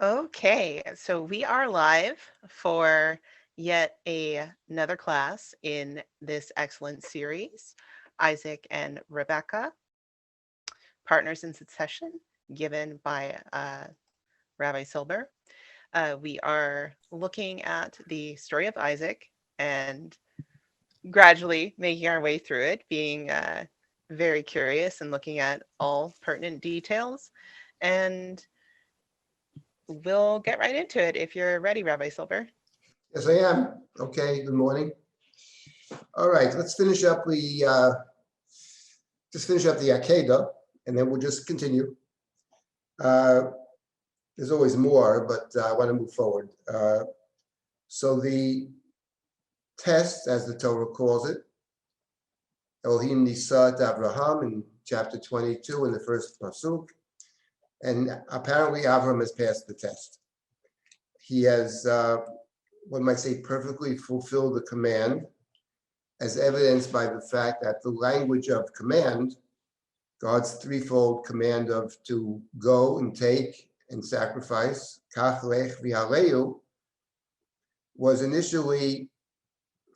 Okay, so we are live for yet another class in this excellent series, Isaac and Rebecca, Partners in Succession, given by Rabbi Silber. We are looking at the story of Isaac and gradually making our way through it, being very curious and looking at all pertinent details. And we'll get right into it if you're ready, Rabbi Silber. Yes, I am. Okay, good morning. All right, let's finish up the Akedah, and then we'll just continue. Uh, there's always more, but I want to move forward. So the test, as the Torah calls it, Elohim Nisat Avraham in chapter 22 in the first pasuk, and apparently Avraham has passed the test. He has, one might say, perfectly fulfilled the command, as evidenced by the fact that the language of command, God's threefold command of to go and take and sacrifice, kach lech v'haleu, was initially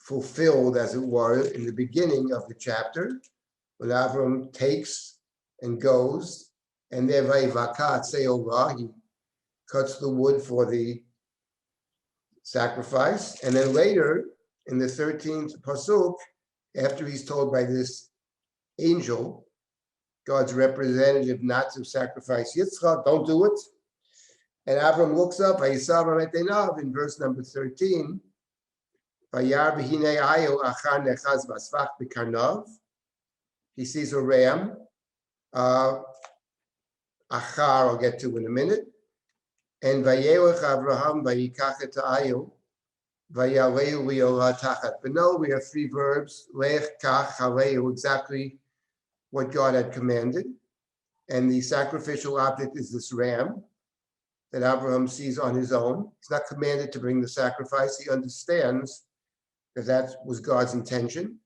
fulfilled, as it were, in the beginning of the chapter, when Avram takes and goes, and there vayivakat seorah, he cuts the wood for the sacrifice, and then later in the 13th pasuk, after he's told by this angel, God's representative, not to sacrifice Yitzchak, don't do it. And Avram looks up, in verse number 13, he sees a ram, achar I'll get to in a minute, and Vayelech Avraham vayikach et ha'ayil, vayaleu li'olah tachat beno. We have three verbs, lech, kach, haleu, exactly what God had commanded. And the sacrificial object is this ram that Abraham sees on his own. He's not commanded to bring the sacrifice. He understands that that was God's intention.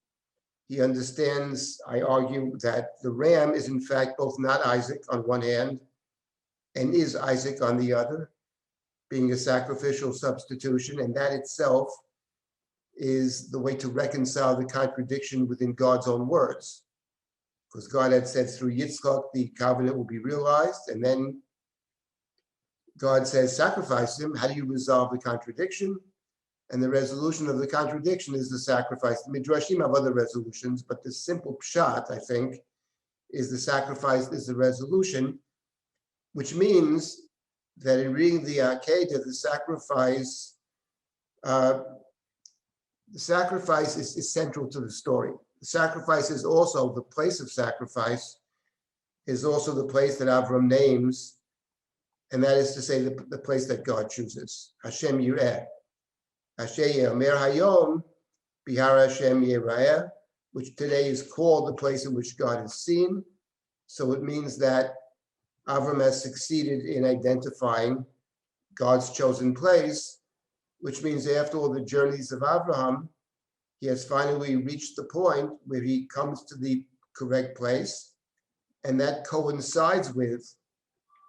He understands, I argue, that the ram is in fact both not Isaac on one hand and is Isaac on the other, being a sacrificial substitution, and that itself is the way to reconcile the contradiction within God's own words. Because God had said through Yitzchak, the covenant will be realized, and then God says, sacrifice him. How do you resolve the contradiction? And the resolution of the contradiction is the sacrifice. The Midrashim have other resolutions, but the simple pshat, I think, is the sacrifice is the resolution, which means that in reading the Akedah, the sacrifice is central to the story. The sacrifice is also the place of sacrifice, is also the place that Avram names, and that is to say the place that God chooses. Hashem Yireh. Hashem Yemer Hayom, Bihar Hashem Yireh, which today is called the place in which God is seen. So it means that Avram has succeeded in identifying God's chosen place, which means after all the journeys of Abraham, he has finally reached the point where he comes to the correct place. And that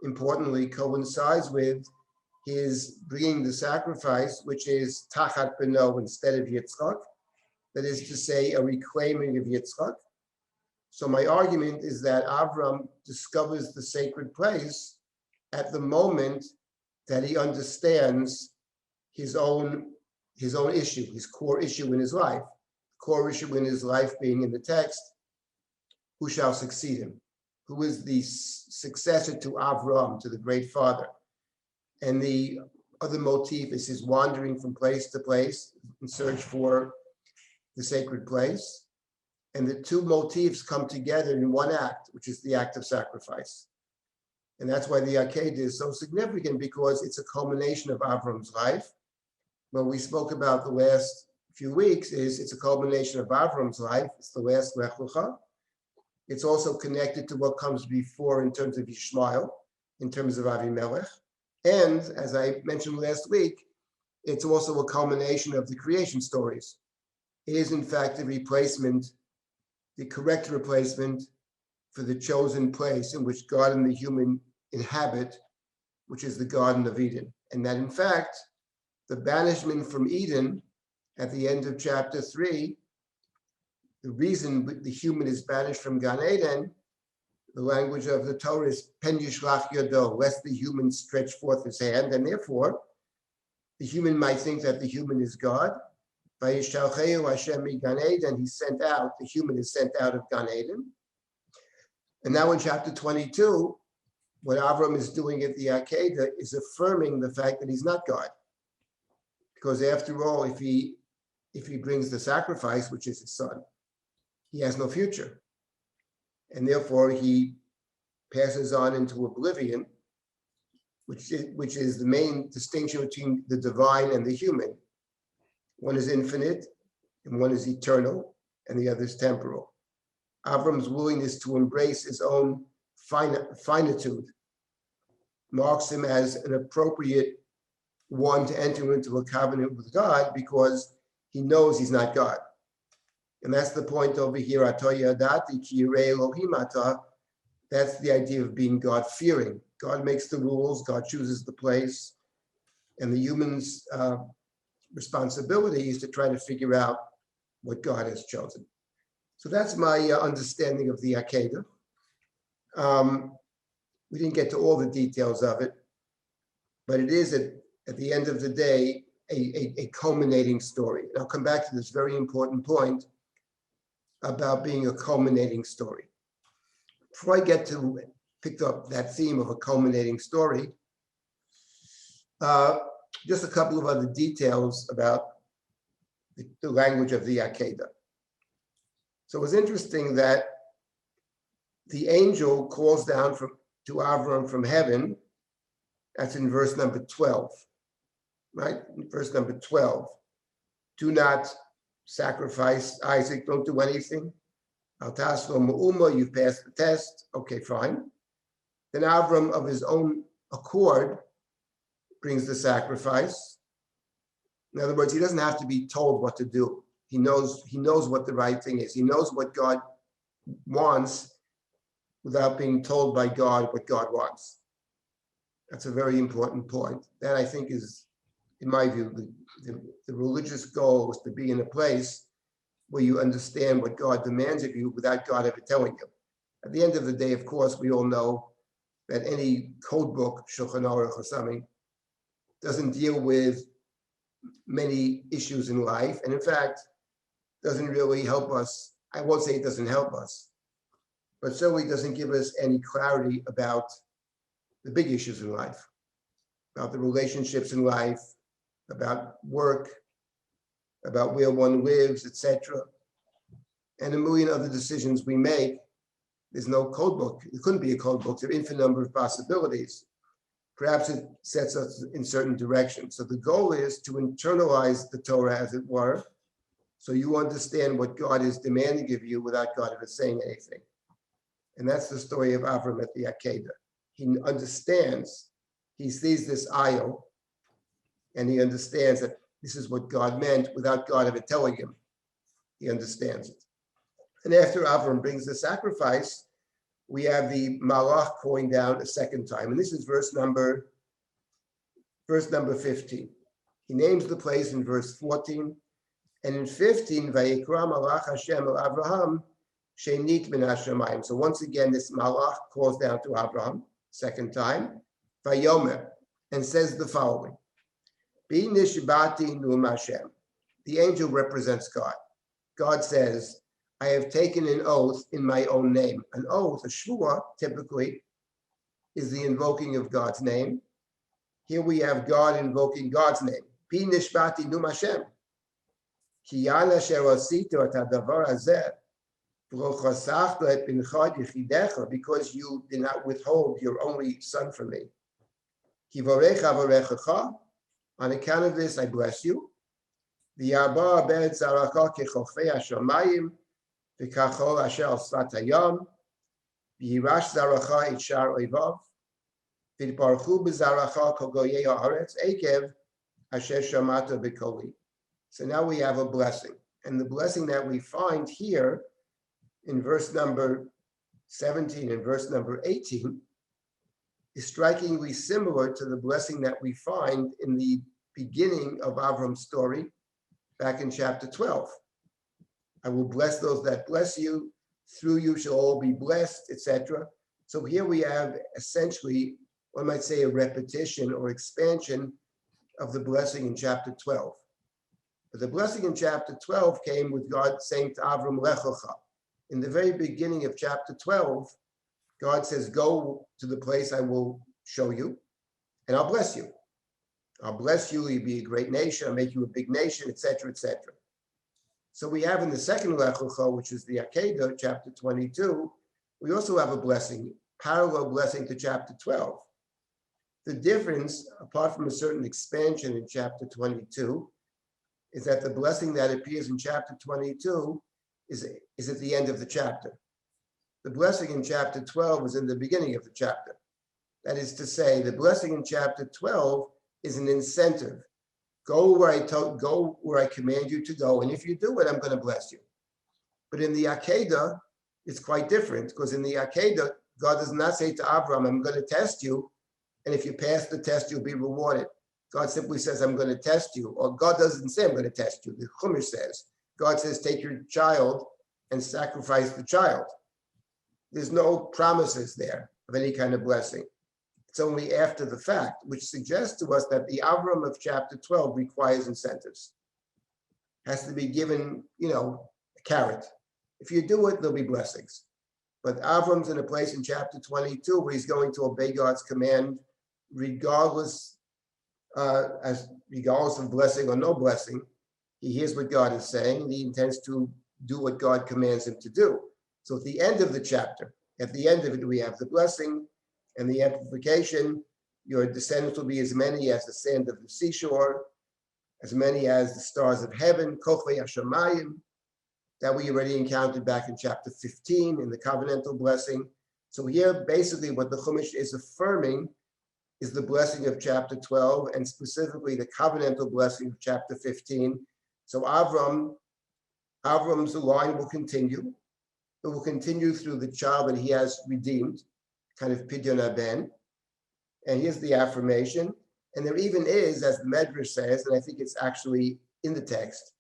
importantly, coincides with his bringing the sacrifice, which is tachat beno instead of Yitzchak. That is to say, a reclaiming of Yitzchak. So my argument is that Avram discovers the sacred place at the moment that he understands his own issue, his core issue in his life. Core issue in his life being in the text, who shall succeed him? Who is the successor to Avram, to the great father? And the other motif is his wandering from place to place in search for the sacred place. And the two motifs come together in one act, which is the act of sacrifice. And that's why the Akedah is so significant, because it's a culmination of Avram's life. What we spoke about the last few weeks is it's a culmination of Avram's life. It's the last Lech Lecha. It's also connected to what comes before in terms of Yishmael, in terms of Avimelech. And as I mentioned last week, it's also a culmination of the creation stories. It is in fact the replacement, the correct replacement for the chosen place in which God and the human inhabit which is the Garden of Eden. And that in fact, the banishment from Eden at the end of chapter 3, the reason the human is banished from Gan Eden, the language of the Torah is pen yishlach yado, lest the human stretch forth his hand, and therefore the human might think that the human is God. Vayishalcheu Hashem mi Gan Eden, he sent out, the human is sent out of Gan Eden. And now in chapter 22, what Avram is doing at the Akedah is affirming the fact that he's not God. Because after all, if he brings the sacrifice, which is his son, he has no future. And therefore he passes on into oblivion, which is the main distinction between the divine and the human. One is infinite, and one is eternal, and the other is temporal. Avram's willingness to embrace his own finitude marks him as an appropriate one to enter into a covenant with God because he knows he's not God. And that's the point over here. That's the idea of being God-fearing. God makes the rules, God chooses the place, and the human's responsibility is to try to figure out what God has chosen. So that's my understanding of the Akedah. We didn't get to all the details of it, but it is at the end of the day a culminating story. And I'll come back to this very important point about being a culminating story. Before I get to pick up that theme of a culminating story, just a couple of other details about the language of the Akedah. So it was interesting that the angel calls down to Avram from heaven. That's in verse number 12, right? In verse number 12. Do not sacrifice Isaac, don't do anything. Al-Taslo Ma'uma, you've passed the test. Okay, fine. Then Avram, of his own accord, brings the sacrifice. In other words, he doesn't have to be told what to do. He knows what the right thing is. He knows what God wants without being told by God what God wants. That's a very important point. That I think is, in my view, the religious goal is to be in a place where you understand what God demands of you without God ever telling you. At the end of the day, of course, we all know that any code book, Shulchan Aruch or something, doesn't deal with many issues in life, and in fact, doesn't really help us. I won't say it doesn't help us, but certainly doesn't give us any clarity about the big issues in life, about the relationships in life, about work, about where one lives, etc. And a million other decisions we make. There's no code book. There couldn't be a code book. There are an infinite number of possibilities. Perhaps it sets us in certain directions. So the goal is to internalize the Torah, as it were, so you understand what God is demanding of you without God ever saying anything. And that's the story of Avram at the Akedah. He understands, he sees this aisle, and he understands that this is what God meant without God ever telling him. He understands it. And after Avram brings the sacrifice, we have the Malach calling down a second time. And this is verse number 15. He names the place in verse 14. And in 15, Vayikra Malach Hashem el Avraham, Shenit min hashamayim. So once again, this Malach calls down to Abraham, second time, Vayomer, and says the following. Bi nishbati num Hashem. The angel represents God. God says, I have taken an oath in my own name. An oath, a shvua, typically, is the invoking of God's name. Here we have God invoking God's name. Bi nishbati num Hashem. Ki yana asher asito et hadavar hazeh, v'lo chasachta et bincha yichidecha, because you did not withhold your only son from me. Ki varecha varechacha, on account of this I bless you. V'yarba bed zaracha kechofei hashamayim, v'kachol asher al sfat hayam, v'yirash zaracha et shar oivav, v'yitbaruchu b'zaracha kol goyei haaretz ekev asher shamata b'koli. So now we have a blessing. And the blessing that we find here in verse number 17 and verse number 18 is strikingly similar to the blessing that we find in the beginning of Avram's story back in chapter 12. I will bless those that bless you, through you shall all be blessed, etc. So here we have essentially, one might say, a repetition or expansion of the blessing in chapter 12. But the blessing in chapter 12 came with God saying to Avram, Lechocha. In the very beginning of chapter 12, God says, go to the place I will show you, and I'll bless you. I'll bless you, you'll be a great nation, I'll make you a big nation, etc., etc. So we have in the second Lechocha, which is the Akedah, chapter 22, we also have a blessing, parallel blessing to chapter 12. The difference, apart from a certain expansion in chapter 22, is that the blessing that appears in chapter 22 is at the end of the chapter. The blessing in chapter 12 is in the beginning of the chapter. That is to say, the blessing in chapter 12 is an incentive. Go where I command you to go, and if you do it, I'm going to bless you. But in the Akedah, it's quite different, because in the Akedah, God does not say to Abraham, I'm going to test you, and if you pass the test, you'll be rewarded. God simply says, I'm going to test you. Or God doesn't say, I'm going to test you. The Chumash says, God says, take your child and sacrifice the child. There's no promises there of any kind of blessing. It's only after the fact, which suggests to us that the Avram of chapter 12 requires incentives. Has to be given, a carrot. If you do it, there'll be blessings. But Avram's in a place in chapter 22 where he's going to obey God's command, regardless of blessing or no blessing. He hears what God is saying, and he intends to do what God commands him to do. So at the end of the chapter, at the end of it, we have the blessing and the amplification. Your descendants will be as many as the sand of the seashore, as many as the stars of heaven, Kochlei Hashamayim, that we already encountered back in chapter 15 in the covenantal blessing. So here, basically, what the Chumash is affirming is the blessing of chapter 12, and specifically the covenantal blessing of chapter 15. So Avram's line will continue. It will continue through the child that he has redeemed, kind of Pidyon Aben. And here's the affirmation. And there even is, as the Medrash says, and I think it's actually in the text,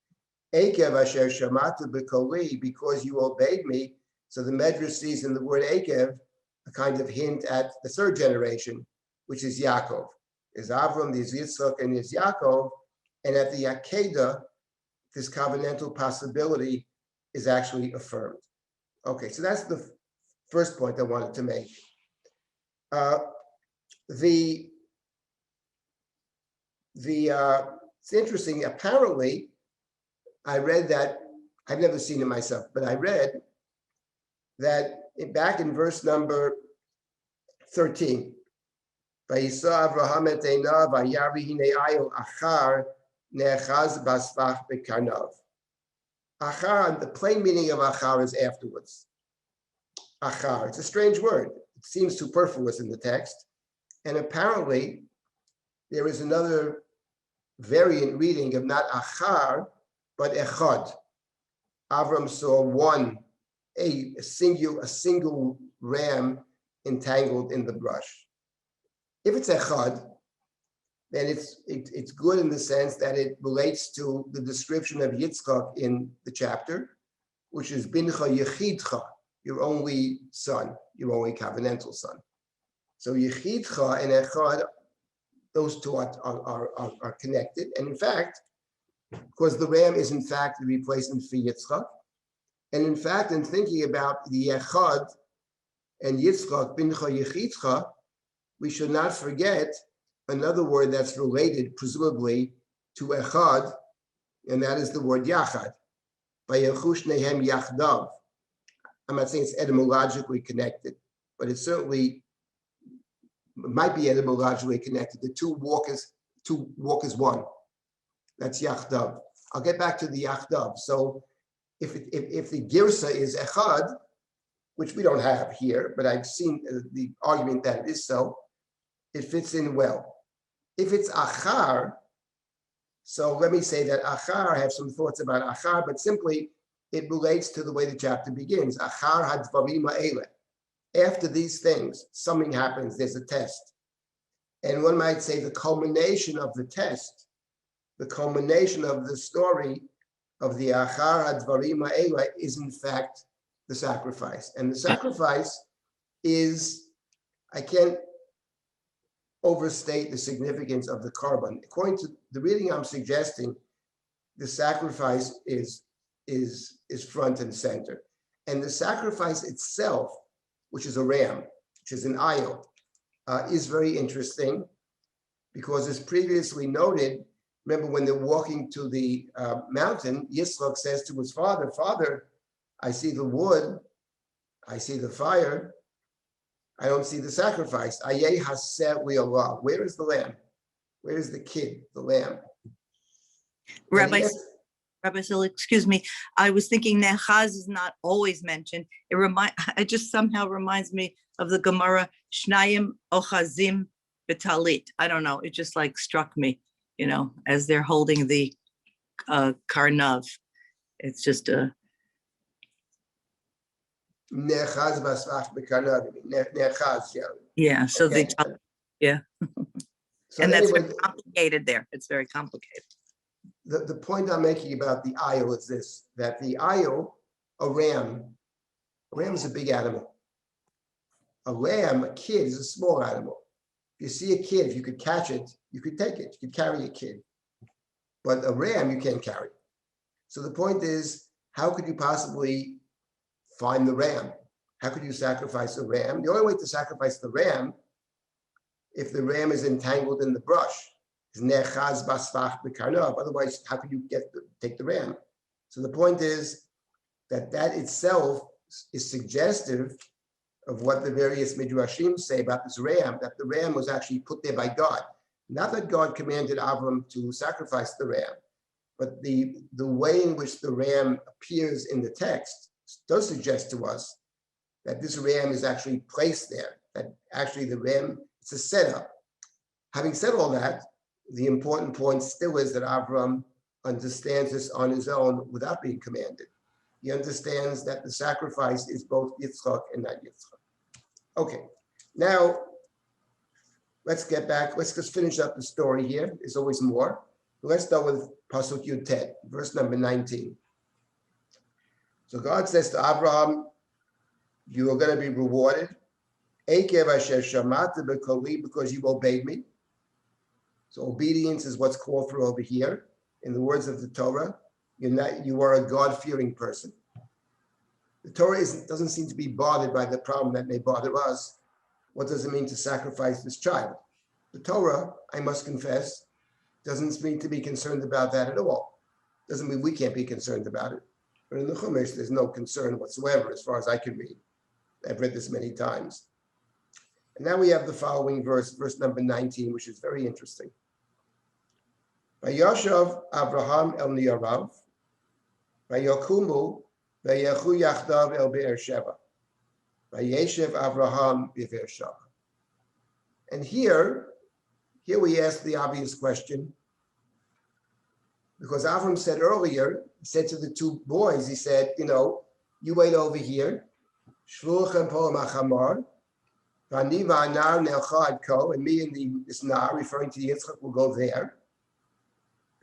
Ekev asher shamata b'koli, because you obeyed me. So the Medrash sees in the word Ekev a kind of hint at the third generation, which is Yaakov. There's Avram, there's Yitzchak, and there's Yaakov. And at the Akedah, this covenantal possibility is actually affirmed. Okay, so that's the first point I wanted to make. It's interesting. Apparently, I read that, I've never seen it myself, but I read that back in verse number 13, Vayisa Avraham et einav vayari hinei ayo achar ne'echaz basvach bekarnav. Achar, the plain meaning of achar is afterwards. Achar, it's a strange word. It seems superfluous in the text. And apparently, there is another variant reading of not achar, but echad. Avram saw a single ram entangled in the brush. If it's echad, then it's good in the sense that it relates to the description of Yitzchak in the chapter, which is bincha yechidcha, your only son, your only covenantal son. So yechidcha and echad, those two are connected. And in fact, because the ram is in fact the replacement for Yitzchak, and in fact, in thinking about the echad and Yitzchak, bincha yechidcha, we should not forget another word that's related, presumably, to echad, and that is the word yachad. Vayechush nehem yachdav. I'm not saying it's etymologically connected, but it certainly might be etymologically connected. The two walk as one. That's yachdav. I'll get back to the yachdav. So if the girsa is echad, which we don't have here, but I've seen the argument that it is so, it fits in well. If it's achar, so let me say that achar, I have some thoughts about achar, but simply it relates to the way the chapter begins. Achar hadvarim ha'eleh. after these things, something happens, there's a test. And one might say the culmination of the test, the culmination of the story of the Achar Advarim Ha'ela is in fact the sacrifice. And the sacrifice is, I can't overstate the significance of the korban. According to the reading I'm suggesting, the sacrifice is front and center. And the sacrifice itself, which is a ram, which is an ayil, is very interesting because as previously noted, remember when they're walking to the mountain, Yitzchak says to his father, Father, I see the wood, I see the fire, I don't see the sacrifice. Ayeh haseh li'olah. Where is the lamb? Where is the kid, the lamb? Rabbi, Silber, excuse me. I was thinking Nechaz is not always mentioned. It just somehow reminds me of the Gemara Shnayim Ochazim B'talit. I don't know. It just like struck me, as they're holding the karnav. It's just a. Nechaz basvach b'karnav. Nechaz, yeah. Yeah. So okay. Yeah. So and that's anyway, very complicated there. It's very complicated. The point I'm making about the ayil is this, that the ayil, a ram is a big animal. A lamb, a kid, is a small animal. If you see a kid, if you could catch it, you could take it. You could carry a kid. But a ram, you can't carry. So the point is, how could you possibly find the ram? How could you sacrifice a ram? The only way to sacrifice the ram, if the ram is entangled in the brush, is nechaz basvach b'karnav. Otherwise, how can you take the ram? So the point is that itself is suggestive of what the various midrashim say about this ram, that the ram was actually put there by God. Not that God commanded Avram to sacrifice the ram, but the way in which the ram appears in the text does suggest to us that this ram is actually placed there, that actually the ram, it's a setup. Having said all that, the important point still is that Avram understands this on his own without being commanded. He understands that the sacrifice is both Yitzchak and not Yitzchak. Okay, now let's get back. Let's just finish up the story here. There's always more. Let's start with Pasuk Yud Tet, verse number 19. So God says to Abraham, you are going to be rewarded. Ekev asher shamata b'koli, because you obeyed me. So obedience is what's called for over here. In the words of the Torah, you are a God-fearing person. The Torah doesn't seem to be bothered by the problem that may bother us. What does it mean to sacrifice this child? The Torah, I must confess, doesn't mean to be concerned about that at all. Doesn't mean we can't be concerned about it. But in the Chumash, there's no concern whatsoever as far as I can read. I've read this many times. And now we have the following verse number 19, which is very interesting. Vayoshav Avraham el Niarav, Vayokumu, Vayechu Yachdav el Be'er Sheva, Vayeshev Avraham Be'er Sheva. And here we ask the obvious question, because Avram said earlier, he said to the two boys, he said, you wait over here, Shvulchem po machamar, Vani va'anar nelcha adko, and me and this nar, referring to Yitzchak, will go there.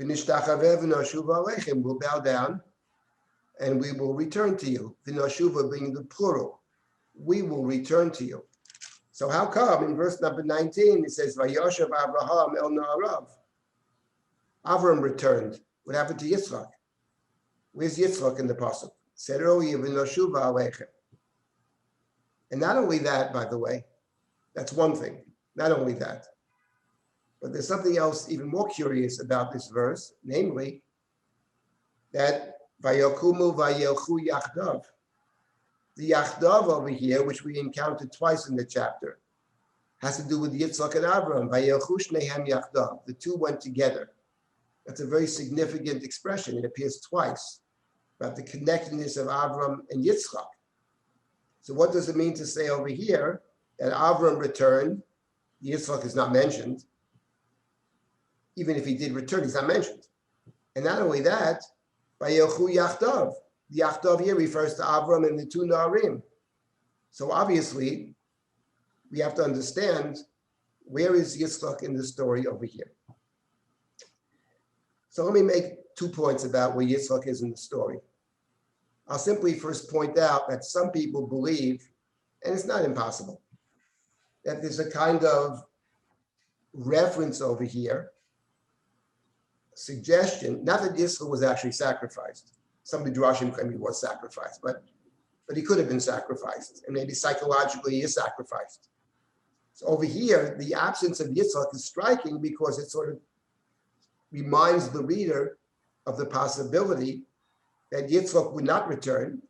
V'nishtachaveh v'noshuva alechem, we'll bow down, and we will return to you. V'noshuva being the plural, we will return to you. So how come in verse number 19 it says Vayoshav Abraham el Na'arav? Avram returned. What happened to Yitzchak? Where's Yitzchak in the pasuk? Said earlier v'noshuva alechem. And not only that, by the way, that's one thing. Not only that, but there's something else even more curious about this verse, namely that Vayokumu Vayelchu Yachdav. The Yachdav over here, which we encountered twice in the chapter, has to do with Yitzchak and Abraham. Vayelchu Shnehem Yachdav. The two went together. That's a very significant expression. It appears twice about the connectedness of Abraham and Yitzchak. So what does it mean to say over here that Avram returned? Yitzchak is not mentioned. Even if he did return, he's not mentioned. And not only that, Vayelchu Yachdav. The Yachdav here refers to Avram and the two Narim. So obviously, we have to understand where is Yitzchak in the story over here. So let me make 2 points about where Yitzchak is in the story. I'll simply first point out that some people believe, and it's not impossible, that there's a kind of reference over here, suggestion, not that Yitzchak was actually sacrificed. Some Midrashim claim he was sacrificed, but he could have been sacrificed, and maybe psychologically he is sacrificed. So over here, the absence of Yitzchak is striking because it sort of reminds the reader of the possibility that Yitzchak would not return,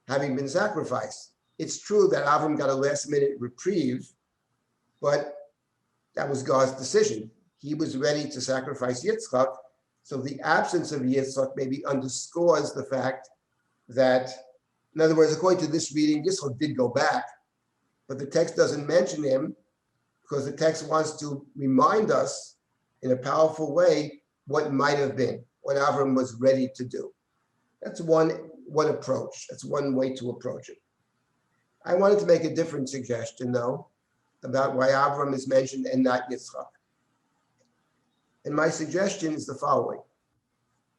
having been sacrificed. It's true that Avram got a last-minute reprieve, but that was God's decision. He was ready to sacrifice Yitzchak, so the absence of Yitzchak maybe underscores the fact that, in other words, according to this reading, Yitzchak did go back, but the text doesn't mention him because the text wants to remind us in a powerful way what might have been, what Avram was ready to do. That's one approach. That's one way to approach it. I wanted to make a different suggestion, though, about why Avram is mentioned and not Yitzchak. And my suggestion is the following: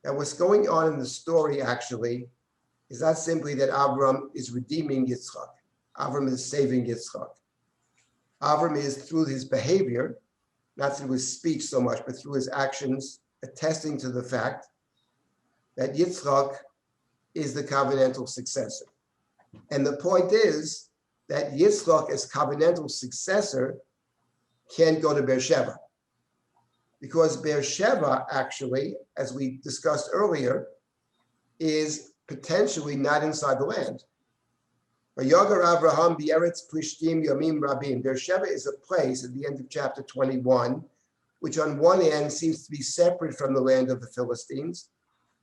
that what's going on in the story actually is not simply that Avram is redeeming Yitzchak. Avram is saving Yitzchak. Avram is, through his behavior, not through his speech so much, but through his actions, attesting to the fact that Yitzchak is the covenantal successor. And the point is that Yitzchak, as covenantal successor, can't go to Beersheba. Because Beersheba, actually, as we discussed earlier, is potentially not inside the land. Vayogar Avraham b'eretz plishtim yomim rabim. Beersheba is a place at the end of chapter 21, which on one hand seems to be separate from the land of the Philistines.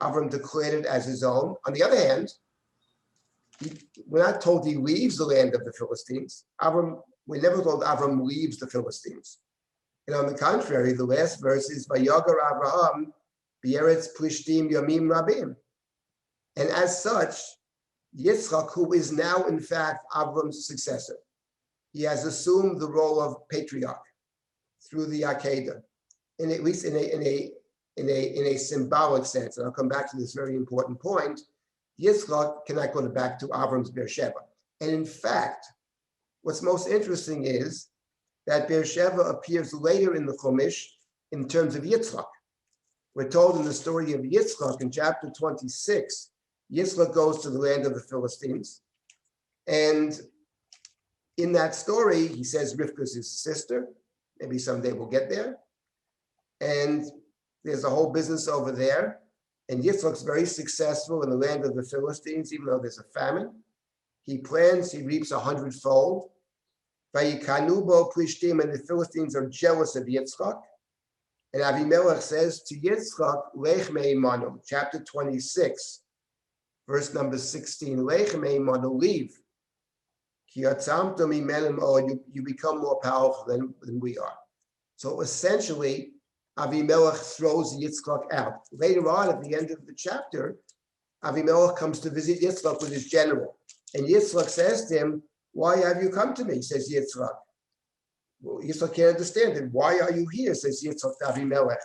Avram declared it as his own. On the other hand, we're not told he leaves the land of the Philistines. We're never told Avram leaves the Philistines. And on the contrary, the last verse is Vayogar Avraham b'eretz plishtim yomim rabim. And as such, Yitzchak, who is now in fact Avram's successor, he has assumed the role of patriarch through the Akedah, and at least in a symbolic sense. And I'll come back to this very important point. Yitzchak cannot go back to Avram's Beersheba. And in fact, what's most interesting is that Beersheba appears later in the Chumash in terms of Yitzchak. We're told in the story of Yitzchak in chapter 26, Yitzchak goes to the land of the Philistines. And in that story, he says Rivka's his sister. Maybe someday we'll get there. And there's a whole business over there. And Yitzchak's very successful in the land of the Philistines, even though there's a famine. He plans, he reaps 100-fold. Vayikanubo Plishtim, and the Philistines are jealous of Yitzchak. And Avimelech says to Yitzchak, Lech me'imanu, chapter 26, verse number 16, Lech me'imanu, leave. Ki atzamto mimenim, you become more powerful than we are. So essentially, Avimelech throws Yitzchak out. Later on, at the end of the chapter, Avimelech comes to visit Yitzchak with his general. And Yitzchak says to him, why have you come to me? Says Yitzchak. Well, Yitzchak can't understand it. Why are you here? Says Yitzchak to Avimelech.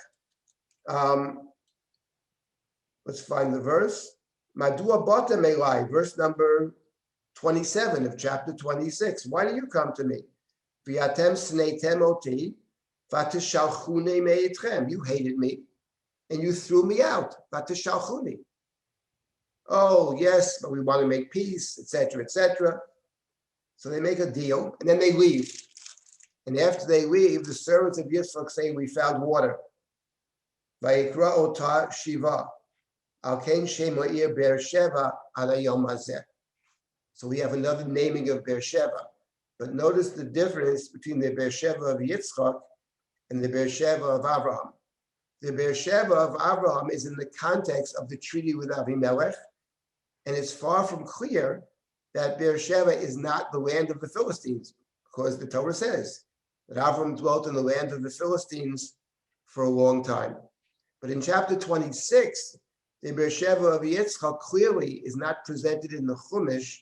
Let's find the verse. Madua bata melai, verse number 27 of chapter 26. Why do you come to me? V'yatem sneitem oti, v'tishalchuni meitchem. You hated me, and you threw me out. V'tishalchuni. Oh, yes, but we want to make peace, etc., etc. So they make a deal, and then they leave. And after they leave, the servants of Yitzchak say, we found water. Vayikra ota shiva. Al ken shem ha'ir Beersheba al hayom hazeh. So we have another naming of Beersheba. But notice the difference between the Beersheba of Yitzchak and the Beersheba of Abraham. The Beersheba of Abraham is in the context of the treaty with Avimelech, and it's far from clear that Beersheba is not the land of the Philistines, because the Torah says that Avram dwelt in the land of the Philistines for a long time. But in chapter 26, the Beersheba of Yitzchak clearly is not presented in the Chumash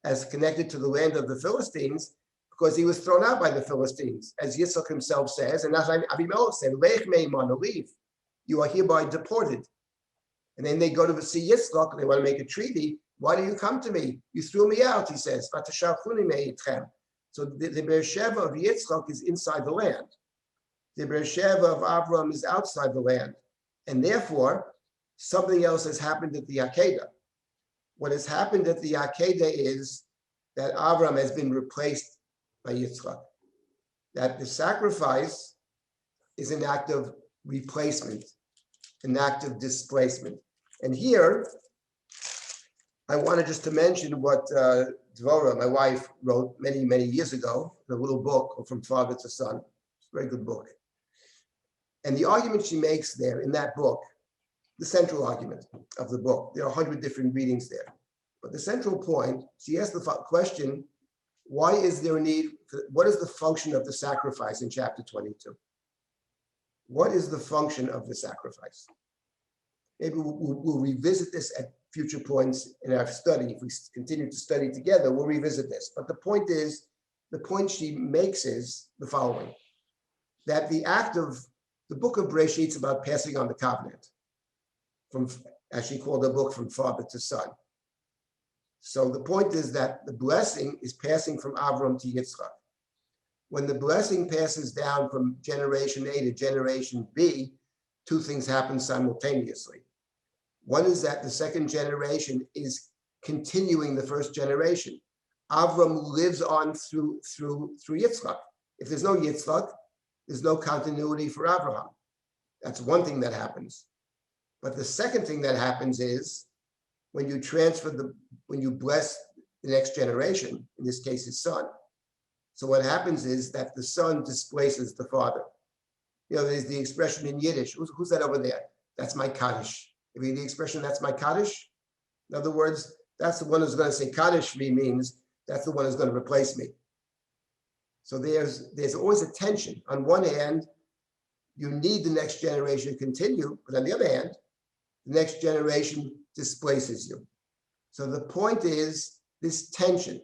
as connected to the land of the Philistines because he was thrown out by the Philistines, as Yitzchak himself says, and as Abimelech said, Lech me'imanu, leave. You are hereby deported. And then they go to see Yitzchak, and they want to make a treaty. Why do you come to me? You threw me out, he says. So the Beersheba of Yitzchak is inside the land. The Beersheba of Avram is outside the land. And therefore, something else has happened at the Akedah. What has happened at the Akedah is that Avram has been replaced by Yitzchak. That the sacrifice is an act of replacement, an act of displacement. And here, I wanted just to mention what Dvorah, my wife, wrote many, many years ago, in a little book, From Father to Son. It's a very good book. And the argument she makes there in that book, the central argument of the book, there are 100 different readings there. But the central point, she asked the question, why is there a need, what is the function of the sacrifice in chapter 22? What is the function of the sacrifice? Maybe we'll revisit this at future points in our study. If we continue to study together, we'll revisit this. But the point she makes is the following, that the act of, the book of Bereshit is about passing on the covenant, from, as she called the book, from father to son. So the point is that the blessing is passing from Avram to Yitzchak. When the blessing passes down from generation A to generation B, two things happen simultaneously. One is that the second generation is continuing the first generation. Avram lives on through Yitzchak. If there's no Yitzchak, there's no continuity for Abraham. That's one thing that happens. But the second thing that happens is when you when you bless the next generation, in this case his son. So what happens is that the son displaces the father. You know, there's the expression in Yiddish, who's that over there? That's my Kaddish. If you hear the expression, that's my Kaddish. In other words, that's the one who's going to say Kaddish me means that's the one who's going to replace me. So there's always a tension. On one hand, you need the next generation to continue, but on the other hand, the next generation displaces you. So the point is this tension.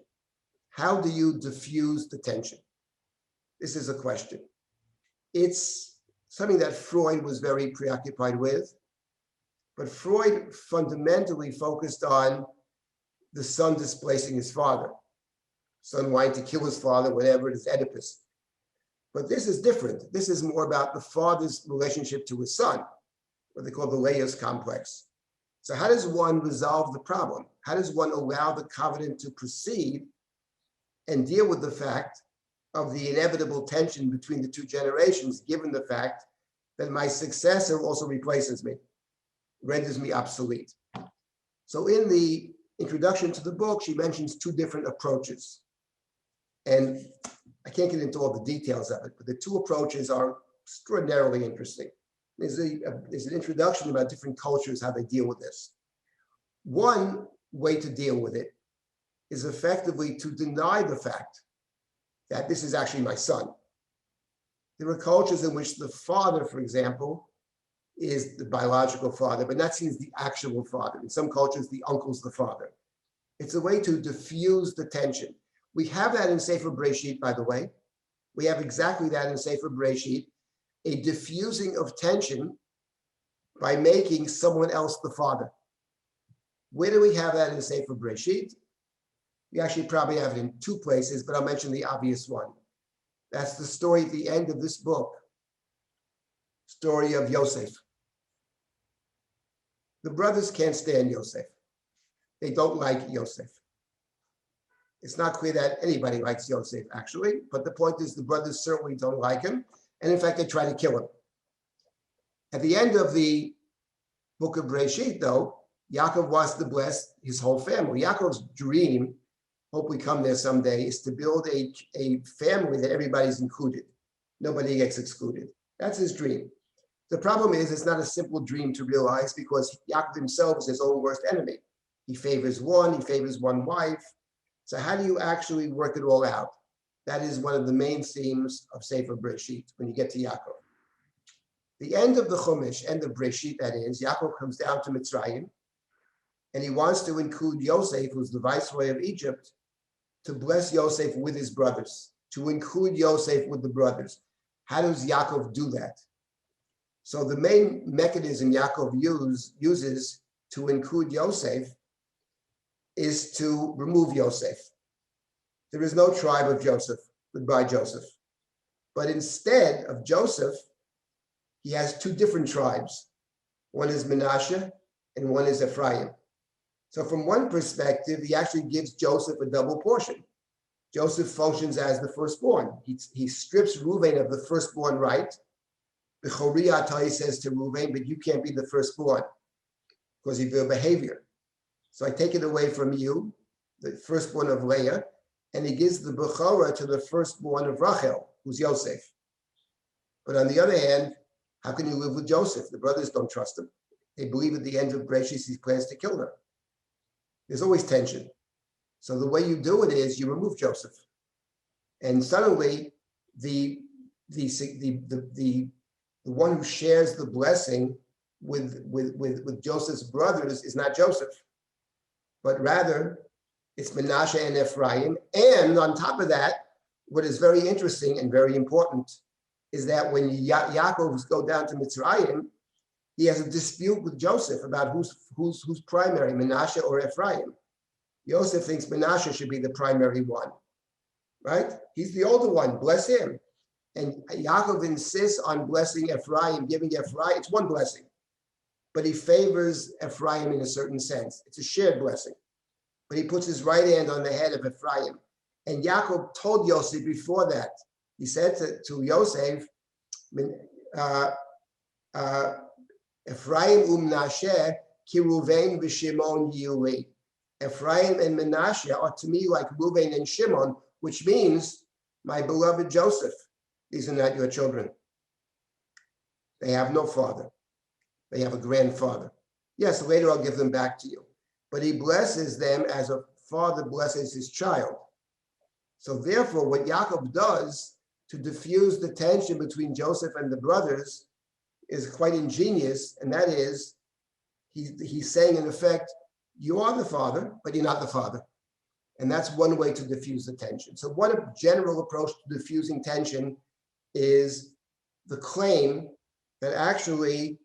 How do you diffuse the tension? This is a question. It's something that Freud was very preoccupied with, but Freud fundamentally focused on the son displacing his father, son wanting to kill his father, whatever it is, Oedipus. But this is different. This is more about the father's relationship to his son, what they call the Laios complex. So how does one resolve the problem? How does one allow the covenant to proceed and deal with the fact of the inevitable tension between the two generations, given the fact that my successor also replaces me, renders me obsolete? So in the introduction to the book, she mentions two different approaches. And I can't get into all the details of it, but the two approaches are extraordinarily interesting. There's an introduction about different cultures, how they deal with this. One way to deal with it is effectively to deny the fact that this is actually my son. There are cultures in which the father, for example, is the biological father, but not seen as the actual father. In some cultures, the uncle's the father. It's a way to diffuse the tension. We have that in Sefer Bereshit, by the way. We have exactly that in Sefer Bereshit, a diffusing of tension by making someone else the father. Where do we have that in Sefer Bereshit? We actually probably have it in two places, but I'll mention the obvious one. That's the story at the end of this book, story of Yosef. The brothers can't stand Yosef. They don't like Yosef. It's not clear that anybody likes Yosef, actually, but the point is the brothers certainly don't like him, and in fact, they try to kill him. At the end of the book of Bereshit, though, Yaakov wants to bless his whole family. Yaakov's dream, hope we come there someday, is to build a family that everybody's included. Nobody gets excluded. That's his dream. The problem is it's not a simple dream to realize because Yaakov himself is his own worst enemy. He favors one wife. So how do you actually work it all out? That is one of the main themes of Sefer Bereshit when you get to Yaakov. The end of the Chumash, end of Bereshit, that is, Yaakov comes down to Mitzrayim, and he wants to include Yosef, who's the viceroy of Egypt, to bless Yosef with his brothers, to include Yosef with the brothers. How does Yaakov do that? So the main mechanism Yaakov uses to include Yosef is to remove Yosef. There is no tribe of Joseph, goodbye Joseph. But instead of Joseph, he has two different tribes. One is Menashe and one is Ephraim. So from one perspective, he actually gives Joseph a double portion. Joseph functions as the firstborn. He strips Reuven of the firstborn right. B'chori atah, he says to Reuven, but you can't be the firstborn because of your behavior. So I take it away from you, the firstborn of Leah, and he gives the Bechorah to the firstborn of Rachel, who's Yosef. But on the other hand, how can you live with Joseph? The brothers don't trust him. They believe at the end of Bereshit he plans to kill them. There's always tension. So the way you do it is you remove Joseph. And suddenly the one who shares the blessing with Joseph's brothers is not Joseph, but rather it's Menashe and Ephraim. And on top of that, what is very interesting and very important is that when Yaakov go down to Mitzrayim, he has a dispute with Joseph about who's primary, Menashe or Ephraim. Joseph thinks Menashe should be the primary one, right? He's the older one, bless him. And Yaakov insists on blessing Ephraim, giving Ephraim, it's one blessing, but he favors Ephraim in a certain sense. It's a shared blessing, but he puts his right hand on the head of Ephraim. And Yaakov told Yosef before that, he said to Yosef, Ephraim Menashe ki Ruvain v'Shimon yili. Ephraim and Menashe are to me like Reuven and Shimon, which means, my beloved Joseph, these are not your children. They have no father. They have a grandfather. Yes, later I'll give them back to you. But he blesses them as a father blesses his child. So therefore, what Yaakov does to diffuse the tension between Joseph and the brothers is quite ingenious, and that is, he's saying in effect, you are the father, but you're not the father. And that's one way to diffuse the tension. So one general approach to diffusing tension is the claim that actually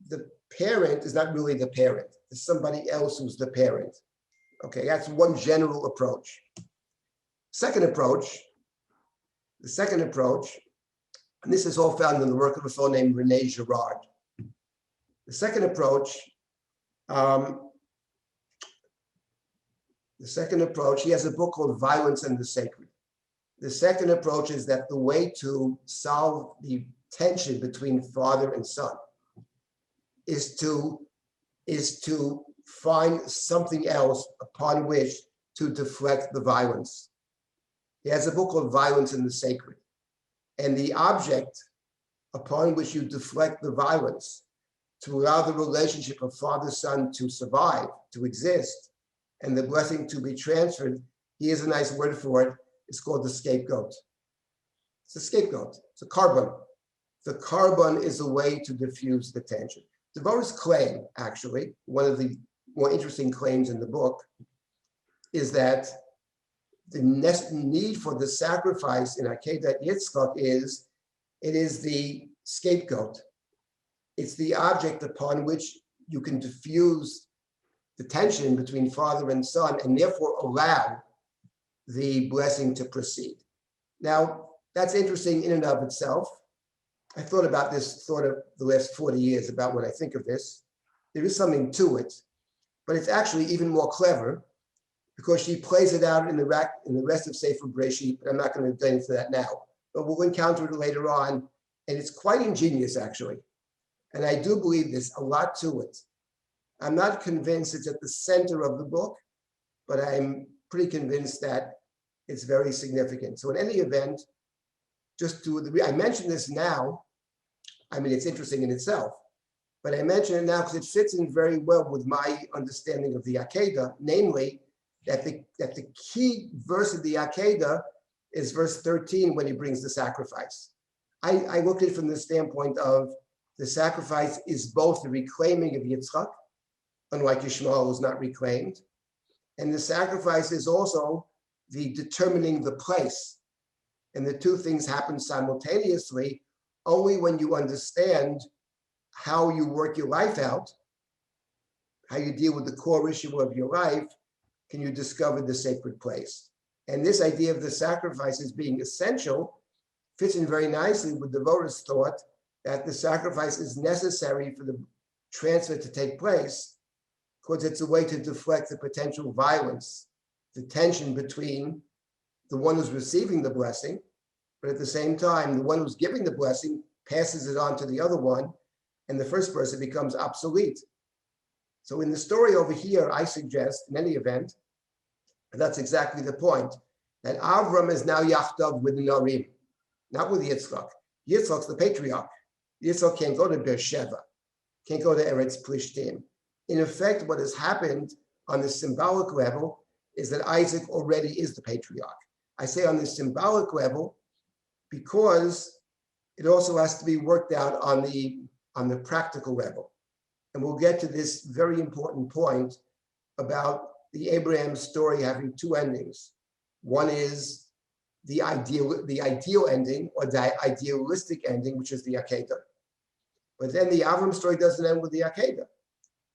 the parent is not really the parent. There's somebody else who's the parent. Okay, that's one general approach. The second approach, and this is all found in the work of a fellow named René Girard. The second approach, he has a book called Violence and the Sacred. The second approach is that the way to solve the tension between father and son is to find something else upon which to deflect the violence. He has a book called Violence and the Sacred. And the object upon which you deflect the violence to allow the relationship of father-son to survive, to exist, and the blessing to be transferred, he has a nice word for it. It's called the scapegoat. It's a scapegoat. It's a carbon. The carbon is a way to diffuse the tension. Devorah's claim, actually, one of the more interesting claims in the book, is that the need for the sacrifice in Akedat Yitzchak is the scapegoat. It's the object upon which you can diffuse the tension between father and son and therefore allow the blessing to proceed. Now, that's interesting in and of itself. I thought about this sort of the last 40 years about when I think of this. There is something to it, but it's actually even more clever because she plays it out in the rest of Sefer Bereshit, but I'm not going to get into that now. But we'll encounter it later on, and it's quite ingenious, actually. And I do believe there's a lot to it. I'm not convinced it's at the center of the book, but I'm pretty convinced that it's very significant. So in any event, I mention this now. I mean, it's interesting in itself, but I mention it now because it fits in very well with my understanding of the Akedah, namely that the key verse of the Akedah is verse 13 when he brings the sacrifice. I look at it from the standpoint of the sacrifice is both the reclaiming of Yitzchak, unlike Yishmael who's not reclaimed, and the sacrifice is also the determining the place. And the two things happen simultaneously only when you understand how you work your life out, how you deal with the core issue of your life, can you discover the sacred place. And this idea of the sacrifice as being essential fits in very nicely with the voters' thought that the sacrifice is necessary for the transfer to take place because it's a way to deflect the potential violence, the tension between the one who's receiving the blessing, but at the same time, the one who's giving the blessing passes it on to the other one, and the first person becomes obsolete. So in the story over here, I suggest, in any event, and that's exactly the point, that Avram is now Yachtav with Narim, not with Yitzchak. Yitzchak's the patriarch. Yitzchak can't go to Beersheba, can't go to Eretz Plishtim. In effect, what has happened on the symbolic level is that Isaac already is the patriarch. I say on the symbolic level because it also has to be worked out on the practical level. And we'll get to this very important point about the Abraham story having two endings. One is the ideal ending, or the idealistic ending, which is the Akedah. But then the Avram story doesn't end with the Akedah.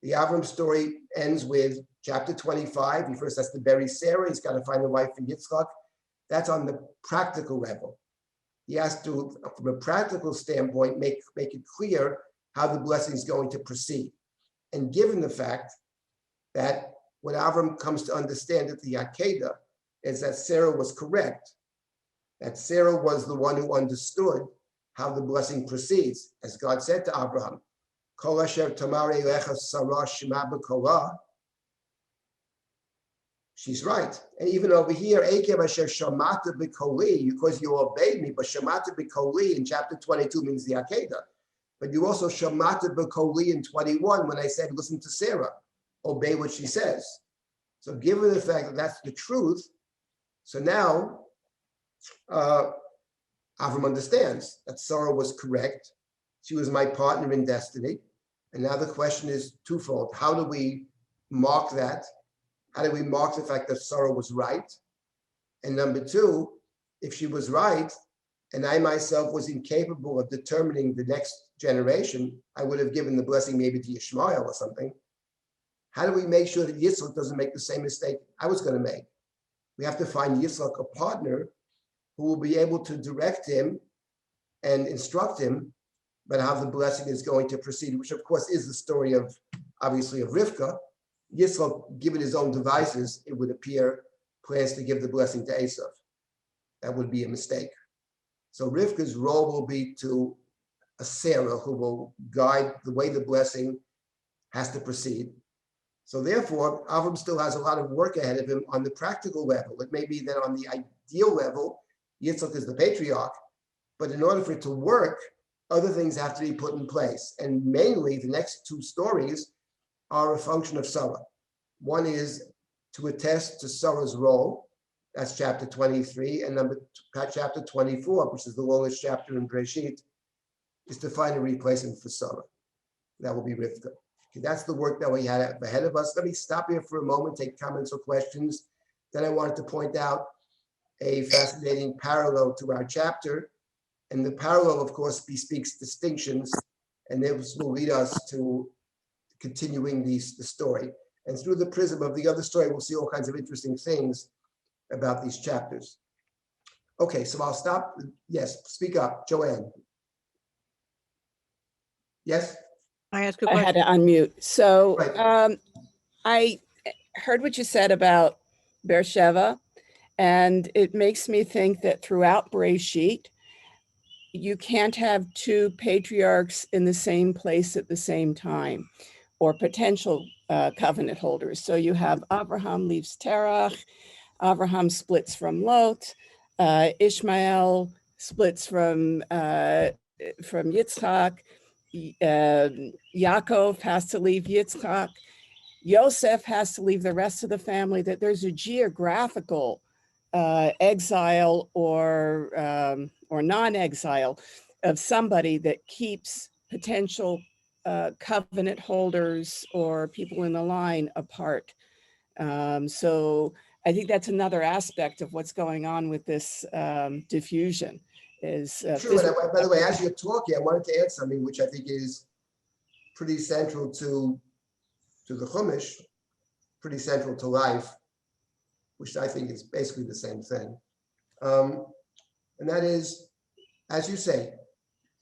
The Avram story ends with chapter 25. He first has to bury Sarah. He's got to find a wife for Yitzchak. That's on the practical level. He has to, from a practical standpoint, make it clear how the blessing is going to proceed. And given the fact that what Avram comes to understand at the Akedah is that Sarah was correct, that Sarah was the one who understood how the blessing proceeds. As God said to Abraham, Kol asher tamare lecha Sarah shema b'kolah. She's right. And even over here, Ekev asher shamata b'koli, because you obeyed me, but shamata b'koli in chapter 22 means the Akedah. But you also shamata b'koli in 21 when I said, listen to Sarah, obey what she says. So given the fact that that's the truth, so now Avram understands that Sarah was correct. She was my partner in destiny. And now the question is twofold. How do we mark that? How do we mark the fact that Sarah was right? And number two, if she was right, and I myself was incapable of determining the next generation, I would have given the blessing maybe to Ishmael or something. How do we make sure that Yitzchak doesn't make the same mistake I was going to make? We have to find Yitzchak a partner who will be able to direct him and instruct him about how the blessing is going to proceed, which of course is the story of, obviously, of Rivka. Yitzchak, given his own devices, it would appear, plans to give the blessing to Esav. That would be a mistake. So Rivka's role will be to a Sarah who will guide the way the blessing has to proceed. So therefore, Avram still has a lot of work ahead of him on the practical level. It may be that on the ideal level, Yitzchak is the patriarch, but in order for it to work, other things have to be put in place. And mainly, the next two stories are a function of Sarah. One is to attest to Sarah's role. That's chapter 23. And chapter 24, which is the longest chapter in Breshit, is to find a replacement for Sarah. That will be Rivka. Okay, that's the work that we had ahead of us. Let me stop here for a moment, take comments or questions. Then I wanted to point out a fascinating parallel to our chapter. And the parallel, of course, bespeaks distinctions, and this will lead us to continuing the story. And through the prism of the other story, we'll see all kinds of interesting things about these chapters. Okay, so I'll stop. Yes, speak up, Joanne. Yes? I ask a I had question? to unmute. So Right. I heard what you said about Beersheba, and it makes me think that throughout Bereshit, you can't have two patriarchs in the same place at the same time, or potential covenant holders. So you have Abraham leaves Terach, Abraham splits from Lot, Ishmael splits from Yitzchak, Yaakov has to leave Yitzchak, Yosef has to leave the rest of the family, that there's a geographical exile or non-exile of somebody that keeps potential covenant holders or people in the line apart. So I think that's another aspect of what's going on with this diffusion. Is True. And by the way, as you're talking, I wanted to add something which I think is pretty central to the Chumash, pretty central to life, which I think is basically the same thing. And that is, as you say,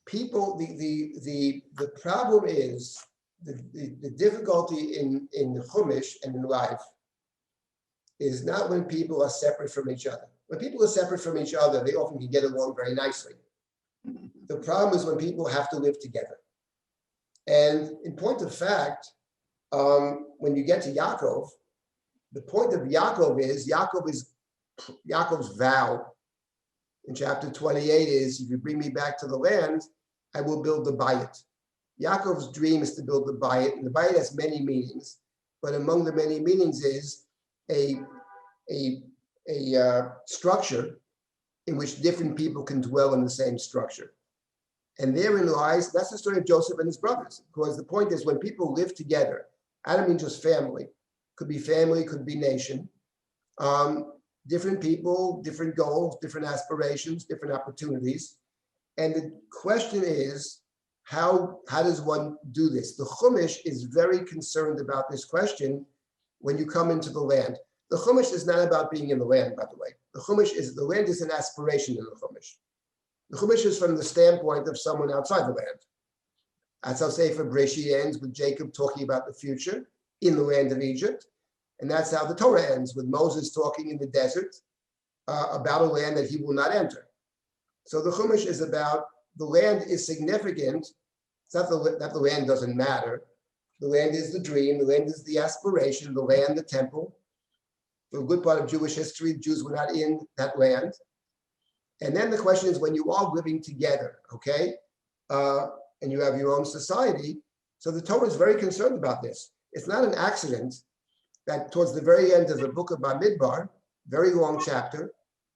people, the problem is the difficulty in Chumash and in life is not when people are separate from each other. When people are separate from each other, they often can get along very nicely. The problem is when people have to live together. And in point of fact, when you get to Yaakov, the point of Yaakov is Yaakov's vow in chapter 28 is, if you bring me back to the land, I will build the bayit. Yaakov's dream is to build the bayit, and the bayit has many meanings, but among the many meanings is a structure in which different people can dwell in the same structure. And therein lies, that's the story of Joseph and his brothers, because the point is when people live together, I don't mean just family, could be nation, different people, different goals, different aspirations, different opportunities. And the question is, how does one do this? The Chumash is very concerned about this question when you come into the land. The Chumash is not about being in the land, by the way. The land is an aspiration in the Chumash. The Chumash is from the standpoint of someone outside the land. That's how Sefer Bereshit ends with Jacob talking about the future in the land of Egypt. And that's how the Torah ends with Moses talking in the desert about a land that he will not enter. So the Chumash is about the land is significant. It's not that the land doesn't matter. The land is the dream. The land is the aspiration. The land, the temple. For a good part of Jewish history, the Jews were not in that land. And then the question is when you are living together, okay, and you have your own society. So the Torah is very concerned about this. It's not an accident that towards the very end of the book of Bamidbar, very long chapter,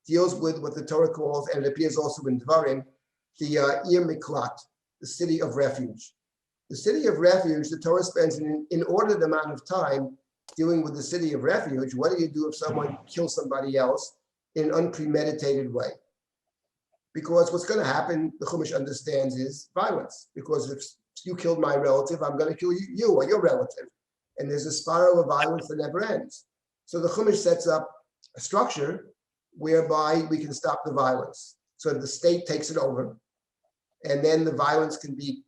deals with what the Torah calls, and it appears also in Dvarim, the Ir Miklat, the city of refuge. The city of refuge, the Torah spends an inordinate amount of time dealing with the city of refuge. What do you do if someone kills somebody else in an unpremeditated way? Because what's going to happen, the Chumash understands, is violence. Because if you killed my relative, I'm going to kill you or your relative. And there's a spiral of violence that never ends. So the Chumash sets up a structure whereby we can stop the violence. So the state takes it over, and then the violence can be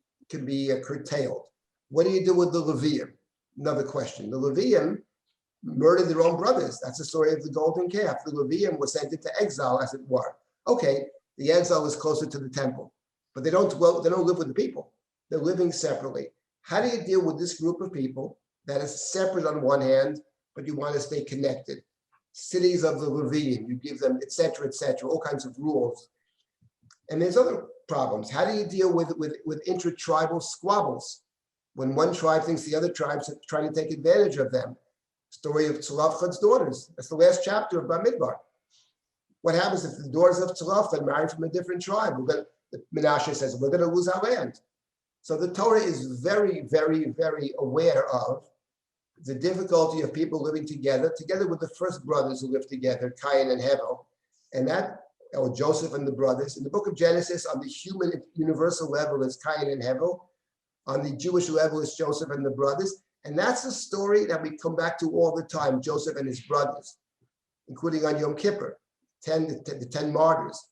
curtailed. What do you do with the Levium? Another question. The Levium murdered their own brothers. That's the story of the golden calf. The Levium was sent into exile, as it were. Okay, the exile is closer to the temple, but they don't live with the people. They're living separately. How do you deal with this group of people that is separate on one hand, but you want to stay connected? Cities of the Levium, you give them, et cetera, all kinds of rules. And there's other problems. How do you deal with intra-tribal squabbles? When one tribe thinks the other tribes are trying to take advantage of them. Story of Tzlafchad's daughters. That's the last chapter of Bamidbar. What happens if the daughters of Tzlafchad marry from a different tribe? Menashe says, we're going to lose our land. So the Torah is very, very, very aware of the difficulty of people living together with the first brothers who lived together, Cain and Hevel, and that, or Joseph and the brothers. In the book of Genesis, on the human universal level is Cain and Hevel. On the Jewish level is Joseph and the brothers. And that's the story that we come back to all the time, Joseph and his brothers, including on Yom Kippur, the 10 martyrs,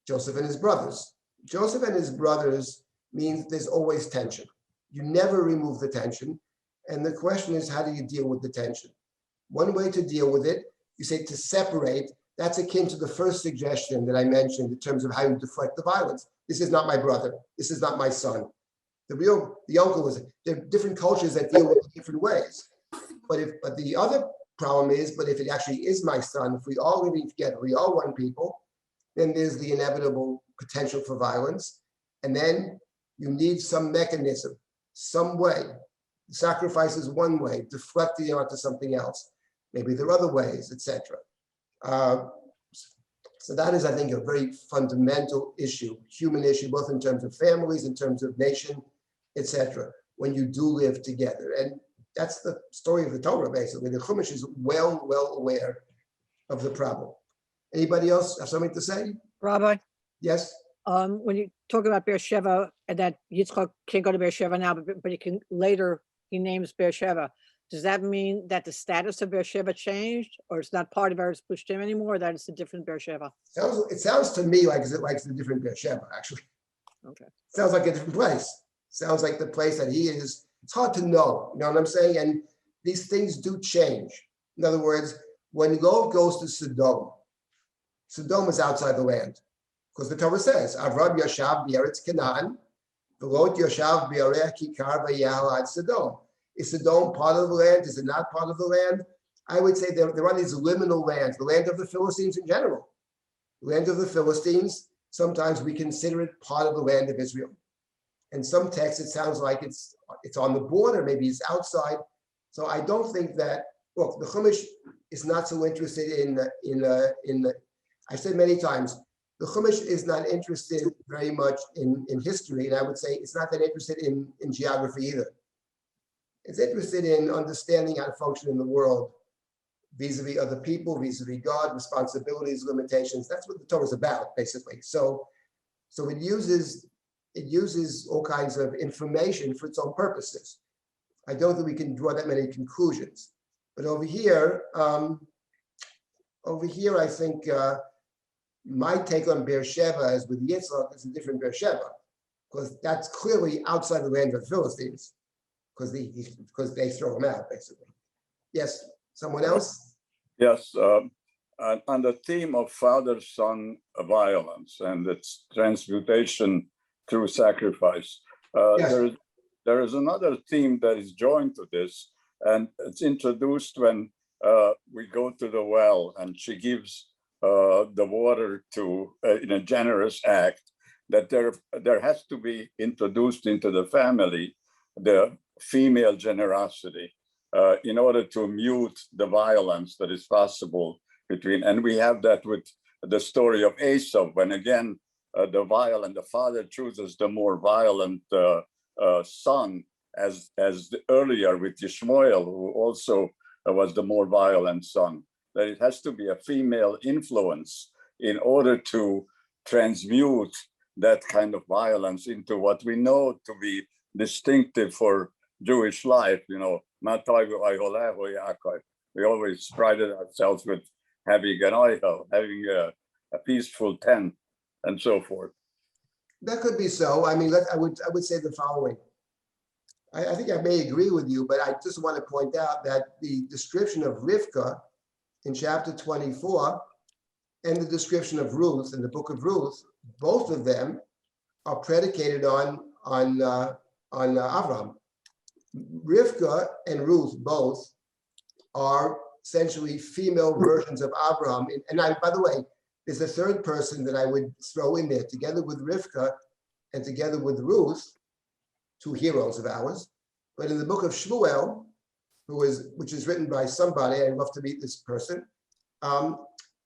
Joseph and his brothers. Joseph and his brothers means there's always tension. You never remove the tension. And the question is, how do you deal with the tension? One way to deal with it, you say to separate. That's akin to the first suggestion that I mentioned in terms of how you deflect the violence. This is not my brother. This is not my son. The uncle is, there are different cultures that deal with it different ways. But the other problem is, but if it actually is my son, if we all living together, we are one people, then there's the inevitable potential for violence. And then you need some mechanism, some way. Sacrifice is one way, deflecting onto something else. Maybe there are other ways, etc. So that is, I think, a very fundamental issue, human issue, both in terms of families, in terms of nation, etc. When you do live together. And that's the story of the Torah, basically. The Chumash is well aware of the problem. Anybody else have something to say? Rabbi, Yes? when you talk about Beersheba and that Yitzchak can't go to Beersheba now, but he can later, he names Beersheba. Does that mean that the status of Beersheba changed, or it's not part of Eretz Pushtim anymore, or that it's a different Beersheba? It sounds to me like it's a different Beersheba, actually. Okay. Sounds like a different place. Sounds like the place that he is. It's hard to know, you know what I'm saying? And these things do change. In other words, when Lot goes to Sodom, Sodom is outside the land. Because the Torah says, Avram Yashav B'Eretz Canaan, Lot Yashav B'Arei Kikar V'Yahal Ad Sodom. Is Sodom part of the land? Is it not part of the land? I would say there are these liminal lands, the land of the Philistines in general. The land of the Philistines, sometimes we consider it part of the land of Israel. In some texts, it sounds like it's on the border, maybe it's outside. So I don't think that, look, the Chumash is not so interested in I said many times, the Chumash is not interested very much in history, and I would say it's not that interested in geography either. It's interested in understanding how to function in the world, vis-a-vis other people, vis-a-vis God, responsibilities, limitations. That's what the Torah is about, basically. So it uses all kinds of information for its own purposes. I don't think we can draw that many conclusions. But over here, I think my take on Beersheba is with Yitzchak is a different Beersheba, because that's clearly outside the land of the Philistines, because they throw him out, basically. Yes, someone else? Yes, on the theme of father-son violence and its transmutation through sacrifice, Yes. there is another theme that is joined to this, and it's introduced when we go to the well and she gives the water to in a generous act, that there has to be introduced into the family the female generosity in order to mute the violence that is possible between, and we have that with the story of Esau, when again the father chooses the more violent son, as earlier with Ishmael, who also was the more violent son. That it has to be a female influence in order to transmute that kind of violence into what we know to be distinctive for Jewish life. You know, we always prided ourselves with having an oil, having a peaceful tent, and so forth. That could be so. I mean, I would say the following. I think I may agree with you, but I just want to point out that the description of Rivka in chapter 24 and the description of Ruth in the book of Ruth, both of them are predicated on Avram. Rivka and Ruth both are essentially female versions of Abraham. And by the way, there's a third person that I would throw in there, together with Rivka and together with Ruth, two heroes of ours. But in the book of Shmuel, which is written by somebody, I'd love to meet this person.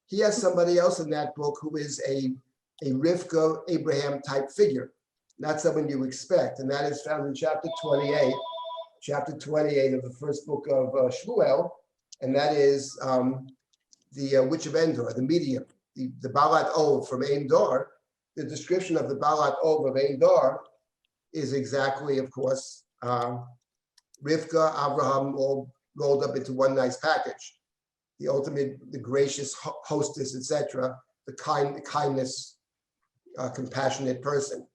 He has somebody else in that book who is a Rivka Abraham type figure, not someone you expect, and that is found in chapter 28 of the first book of Shmuel, and that is the witch of Endor, the medium, the Balat Ov from Ein Dor. The description of the Balat Ov of Ein Dor is exactly, of course, Rivka, Abraham, all rolled up into one nice package. The ultimate, the gracious hostess, etc., the kindness, compassionate person.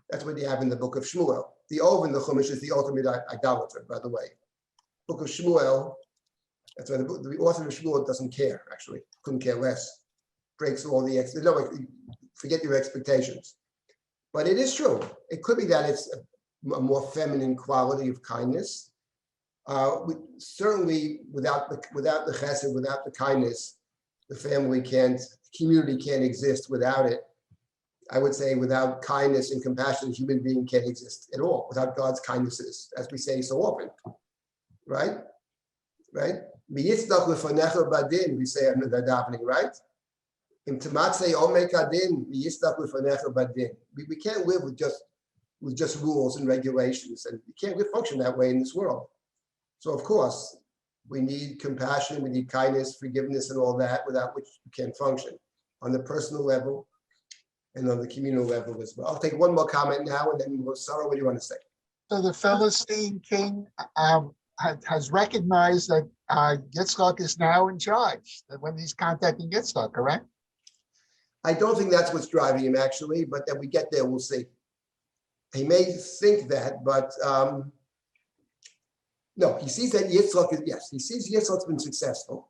That's what you have in the book of Shmuel. The Ov in the Chumash is the ultimate idolater, by the way. Book of Shmuel, that's why the author of Shmuel doesn't care, actually, couldn't care less. Breaks all the, forget your expectations. But it is true. It could be that it's a more feminine quality of kindness. Certainly, without the chesed, without the kindness, the community can't exist without it. I would say without kindness and compassion, a human being can't exist at all, without God's kindnesses, as we say so often. Right? Right? We say in the davening, right? We can't live with just rules and regulations, and you can't function that way in this world. So of course, We need compassion, we need kindness, forgiveness, and all that, without which you can't function on the personal level and on the communal level as well. I'll take one more comment now, and then Sarah, what do you want to say? So the Philistine king has recognized that Yitzchak is now in charge, that when he's contacting Yitzchak, correct? I don't think that's what's driving him, actually, but that we get there, we'll see. He may think that, but no, he sees that Yitzchak is, yes, he sees Yitzchak's been successful.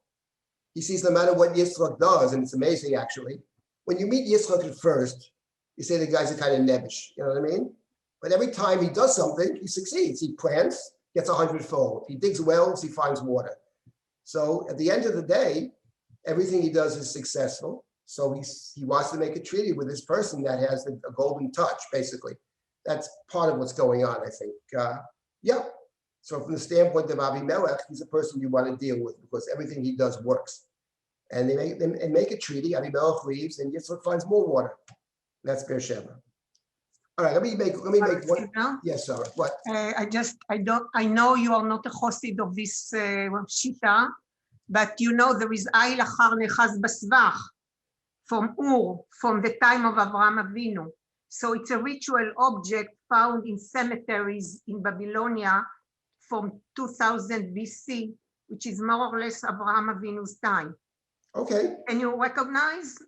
He sees no matter what Yitzchak does, and it's amazing, actually. When you meet Yitzchak at first, you say the guy's a kind of nebbish, you know what I mean? But every time he does something, he succeeds. He plants, gets 100-fold. He digs wells, he finds water. So at the end of the day, everything he does is successful. So he wants to make a treaty with this person that has a golden touch, basically. That's part of what's going on, I think. Yeah. So from the standpoint of Avimelech, he's a person you want to deal with because everything he does works. And they make a treaty. Avimelech leaves, and Yitzchak finds more water. That's Beersheba. All right, let me make one. Yes, Sarah. What? I know you are not a chosid of this shita, but you know there is Ay Lachar Nechaz Basvach from Ur, from the time of Avraham Avinu. So it's a ritual object found in cemeteries in Babylonia from 2000 BC, which is more or less Avraham Avinu's time. Okay. Can you recognize?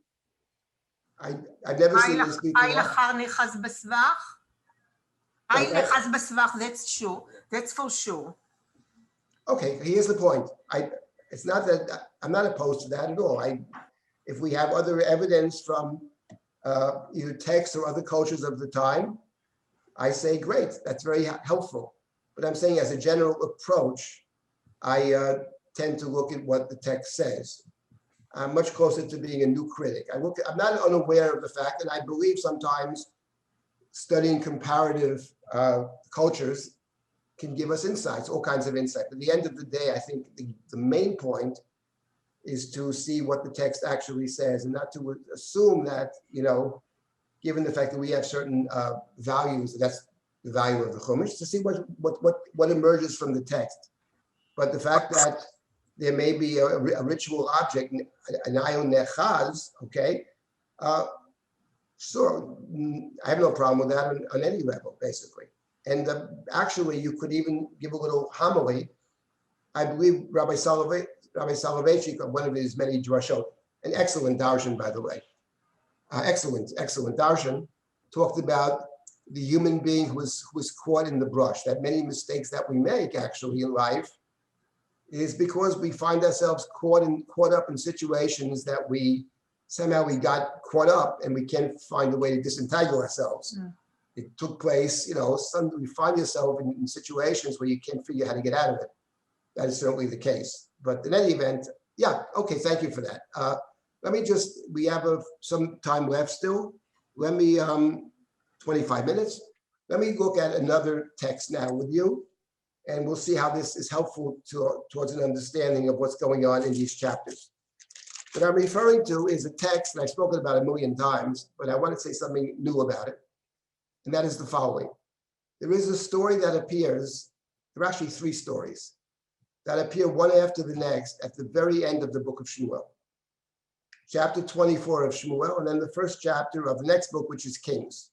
I've never seen this before. Ay Lachar Nechaz Basvach. Ay Nechaz Basvach, that's sure. That's for sure. Okay, here's the point. It's not that I'm not opposed to that at all. If we have other evidence from either text or other cultures of the time, I say great. That's very helpful. But I'm saying as a general approach, I tend to look at what the text says. I'm much closer to being a new critic. I'm not unaware of the fact, and I believe sometimes studying comparative cultures can give us insights, all kinds of insight. But at the end of the day, I think the main point is to see what the text actually says and not to assume that, given the fact that we have certain values, that's the value of the Chumash, to see what emerges from the text. But the fact that there may be a ritual object, an ayon nechaz, okay, sure, I have no problem with that on any level, basically. And actually, you could even give a little homily. I believe Rabbi Soloveitchik, one of his many drashot, an excellent darshan, by the way, excellent darshan, talked about the human being who was caught in the brush, that many mistakes that we make actually in life is because we find ourselves caught up in situations that we got caught up and we can't find a way to disentangle ourselves. Mm. It took place, suddenly you find yourself in situations where you can't figure out how to get out of it. That is certainly the case. But in any event, yeah, okay, thank you for that. We have some time left still. 25 minutes. Let me look at another text now with you, and we'll see how this is helpful towards an understanding of what's going on in these chapters. What I'm referring to is a text that I've spoken about 1,000,000 times, but I want to say something new about it, and that is the following. There is a story that appears, there are actually 3 stories that appear one after the next at the very end of the book of Shmuel. Chapter 24 of Shmuel, and then the first chapter of the next book, which is Kings.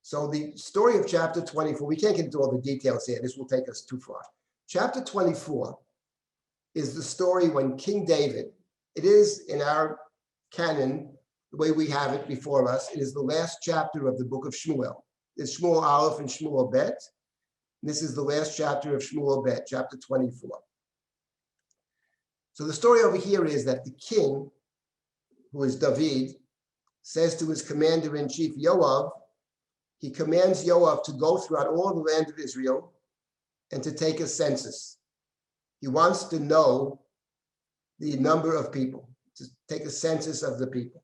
So the story of chapter 24, we can't get into all the details here. This will take us too far. Chapter 24 is the story when King David, it is in our canon, the way we have it before us, it is the last chapter of the book of Shmuel. There's Shmuel Aleph and Shmuel Bet. This is the last chapter of Shmuel Bet, chapter 24. So the story over here is that the king, who is David, says to his commander-in-chief Yoav, he commands Yoav to go throughout all the land of Israel and to take a census. He wants to know the number of people, to take a census of the people.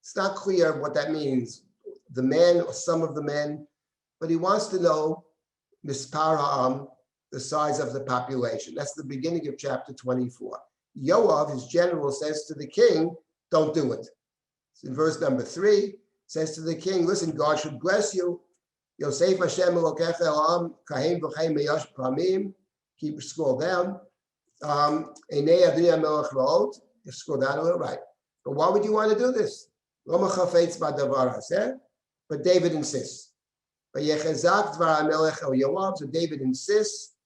It's not clear what that means, the men or some of the men, but he wants to know Mispar Ha'am, the size of the population. That's the beginning of chapter 24. Yoav, his general, says to the king, don't do it. It's in verse number 3. Says to the king, listen, God should bless you. Yosef Hashem Elokecha Elam Kahem V'Chaim Meyash Pamim. Keep scroll down. Enei Adonai HaMelech Ra'ot. You scroll down a little, right. But why would you want to do this? Loma chafetz b'davar hazeh. But David insists. Vayechezak dvar HaMelech el Yoav. So David insists.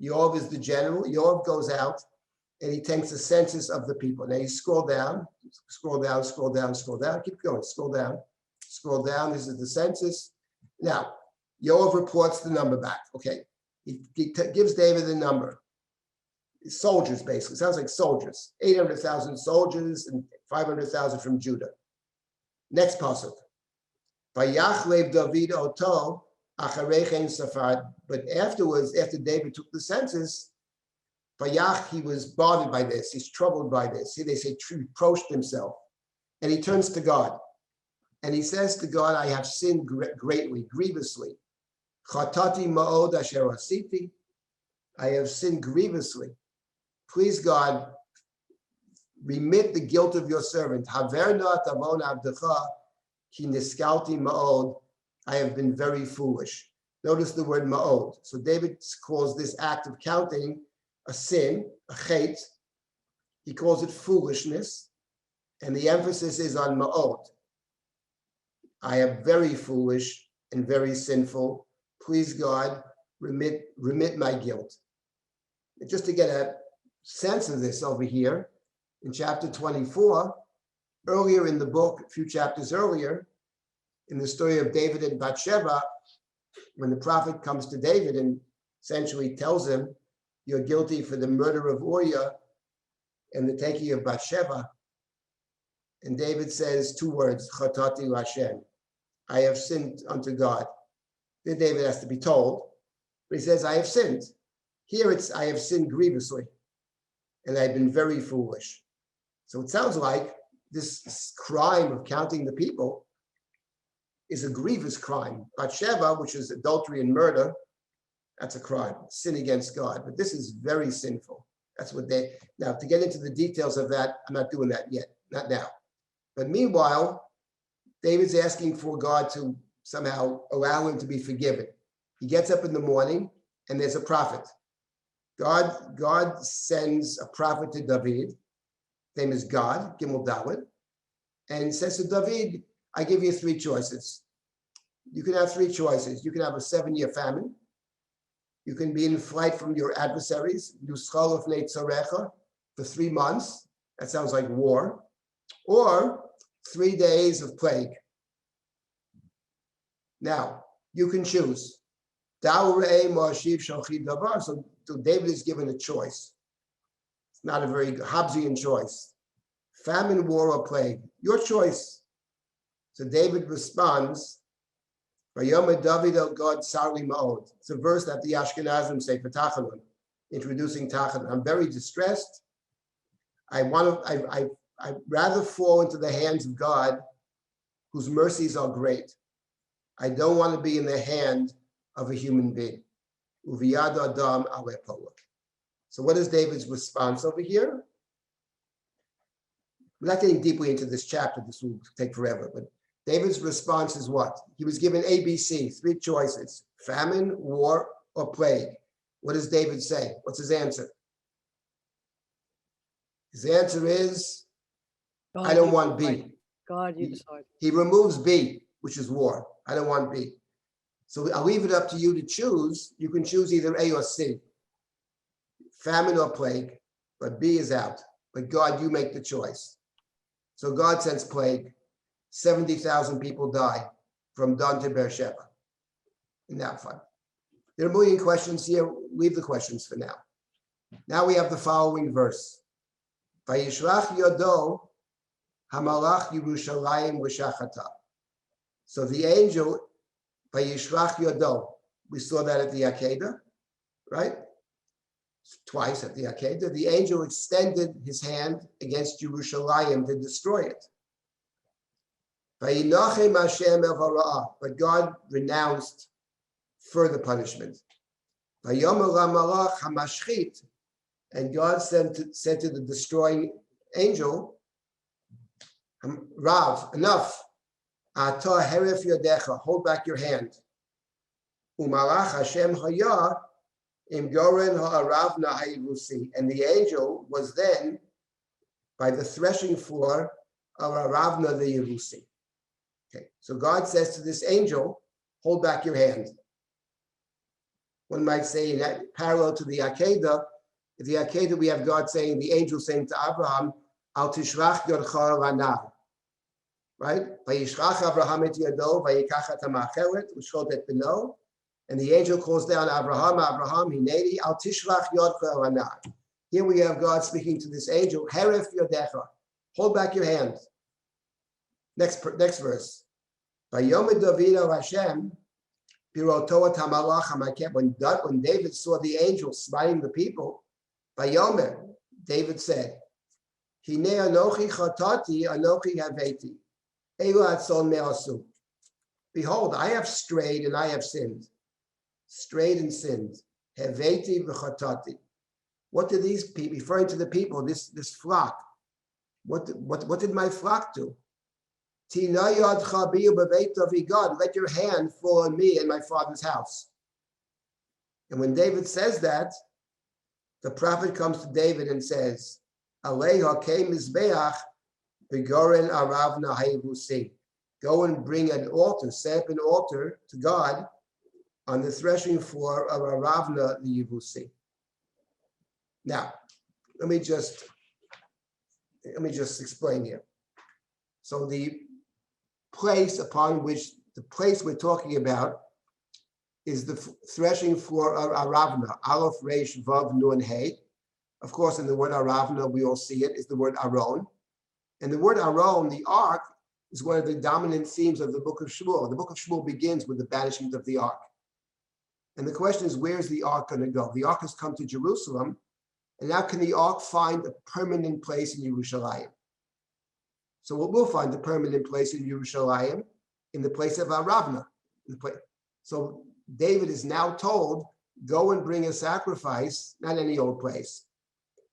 Yoav is the general. Yoav goes out and he takes a census of the people. Now you scroll down, scroll down, scroll down, scroll down. Keep going, scroll down, scroll down. This is the census. Now, Yoav reports the number back. Okay, he gives David the number. Soldiers, basically. Sounds like soldiers. 800,000 soldiers and 500,000 from Judah. Next pasuk. Vayachlev David oto acharei chen safad. But afterwards, after David took the census, Vayach, he was bothered by this. He's troubled by this. See, they say reproached himself. And he turns to God. And he says to God, I have sinned greatly, grievously. Chatati ma'od asher asiti. I have sinned grievously. Please, God, remit the guilt of your servant. Haverna tavon abdecha ki niskalti ma'od. I have been very foolish. Notice the word ma'od. So David calls this act of counting a sin, a chait. He calls it foolishness. And the emphasis is on ma'od. I am very foolish and very sinful. Please, God, remit my guilt. And just to get a sense of this over here, in chapter 24, earlier in the book, a few chapters earlier, in the story of David and Bathsheba, when the prophet comes to David and essentially tells him, you're guilty for the murder of Uriah and the taking of Bathsheba. And David says two words, Chatati Lashem. I have sinned unto God. Then David has to be told, but he says, I have sinned. Here it's, I have sinned grievously, and I've been very foolish. So it sounds like this crime of counting the people is a grievous crime. Bathsheba, which is adultery and murder, that's a crime, sin against God. But this is very sinful. That's what they, now to get into the details of that, I'm not doing that yet, not now. But meanwhile, David's asking for God to somehow allow him to be forgiven. He gets up in the morning and there's a prophet. God sends a prophet to David, name is God, Gimel Dalet, and says to David, I give you three choices. You can have three choices. You can have a 7-year famine. You can be in flight from your adversaries, for 3 months. That sounds like war. Or 3 days of plague. Now, you can choose. So David is given a choice. It's not a very Hobbesian choice. Famine, war, or plague. Your choice. So David responds, Vayom David El God Sarli Ma'od. It's a verse that the Ashkenazim say for Tachanun, introducing Tachanun. I'm very distressed. I'd rather fall into the hands of God, whose mercies are great. I don't want to be in the hand of a human being. Uviyad Adam Ale Polak. So what is David's response over here? We're not getting deeply into this chapter. This will take forever, but David's response is what? He was given ABC, 3 choices: famine, war, or plague. What does David say? What's his answer? His answer is, I don't want B. God, you decide. He removes B, which is war. I don't want B. So I'll leave it up to you to choose. You can choose either A or C, famine or plague, but B is out. But God, you make the choice. So God sends plague. 70,000 people die from Dan to Beersheba. Now, fine. There are a million questions here. Leave the questions for now. Now we have the following verse. Vayishlach yodo hamalach Yerushalayim v'shachata. So the angel, Vayishlach yodo, we saw that at the Akedah, right? Twice at the Akedah. The angel extended his hand against Yerushalayim to destroy it. But God renounced further punishment. And God said to the destroying angel, Rav, enough. Hold back your hand. Im Goren ha'aravna ha'ivusi, and the angel was then by the threshing floor of Aravna the Yevusi. Okay, so God says to this angel, hold back your hand. One might say in that parallel to the Akedah, in the Akedah we have God saying, the angel saying to Abraham, Al tishrach yodcha lanav. Right? Vayishrach Abraham et yado, vayikach et ha'ma'achelet, u'shchot et beno. And the angel calls down Abraham, hineni, al tishrach yodcha lanav. Here we have God speaking to this angel, heref yodecha, hold back your hand. Next verse. Vayomer David el Hashem, piroto et hamalach hamaket. When David saw the angel smiting the people, Vayomer, David said, Hine anochi chatati anochi haveti, elu atzon me'asu. Behold, I have strayed and I have sinned. Strayed and sinned. Haveti v'chatati. What did these people, referring to the people, this flock, what did my flock do? God, let your hand fall on me and my father's house. And when David says that, the prophet comes to David and says, Go and bring an altar, set up an altar to God on the threshing floor of Aravna the Yevusi. Now, let me just explain here. So the place we're talking about is the threshing floor of Aravna, Aleph, Resh, Vav, Nun, Hey. Of course, in the word Aravna, we all see it, is the word Aron. And the word Aron, the ark, is one of the dominant themes of the book of Shmuel. The book of Shmuel begins with the banishment of the ark. And the question is, where's the ark going to go? The ark has come to Jerusalem, and now can the ark find a permanent place in Yerushalayim? So we'll find a permanent place in Yerushalayim, in the place of Aravna. So David is now told, go and bring a sacrifice, not any old place,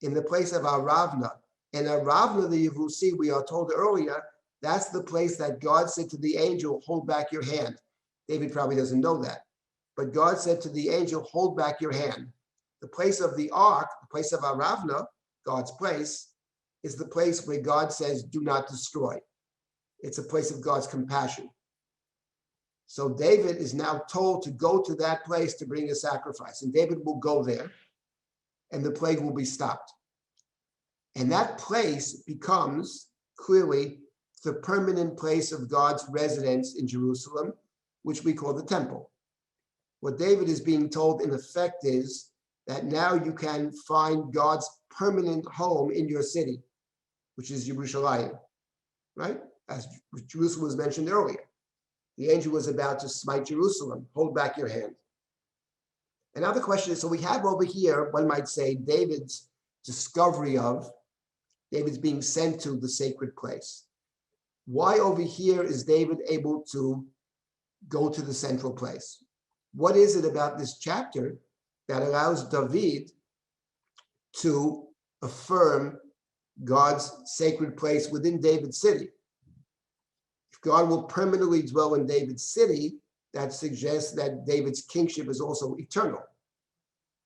in the place of Aravna. And Aravna, the Yevusi, we are told earlier, that's the place that God said to the angel, hold back your hand. David probably doesn't know that. But God said to the angel, hold back your hand. The place of the ark, the place of Aravna, God's place, is the place where God says, do not destroy. It's a place of God's compassion. So David is now told to go to that place to bring a sacrifice. And David will go there, and the plague will be stopped. And that place becomes clearly the permanent place of God's residence in Jerusalem, which we call the temple. What David is being told in effect is that now you can find God's permanent home in your city, which is Yerushalayim, right? As Jerusalem was mentioned earlier. The angel was about to smite Jerusalem, hold back your hand. And now the question is, so we have over here, one might say, David's discovery of, David's being sent to the sacred place. Why over here is David able to go to the central place? What is it about this chapter that allows David to affirm God's sacred place within David's city? If God will permanently dwell in David's city, that suggests that David's kingship is also eternal.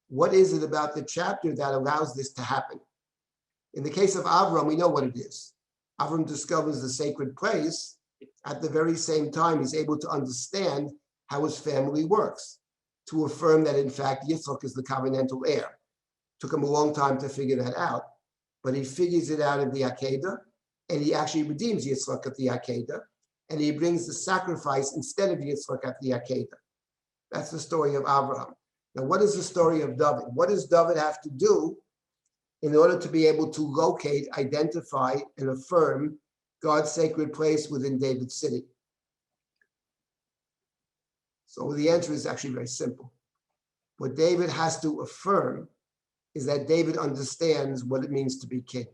What is it about the chapter that allows this to happen? In the case of Avram, we know what it is. Avram discovers the sacred place. At the very same time, he's able to understand how his family works, to affirm that, in fact, Yitzchak is the covenantal heir. Took him a long time to figure that out, but he figures it out in the Akedah, and he actually redeems Yitzchak at the Akedah, and he brings the sacrifice instead of Yitzchak at the Akedah. That's the story of Abraham. Now, what is the story of David? What does David have to do in order to be able to locate, identify, and affirm God's sacred place within David's city? So the answer is actually very simple. What David has to affirm is that David understands what it means to be king.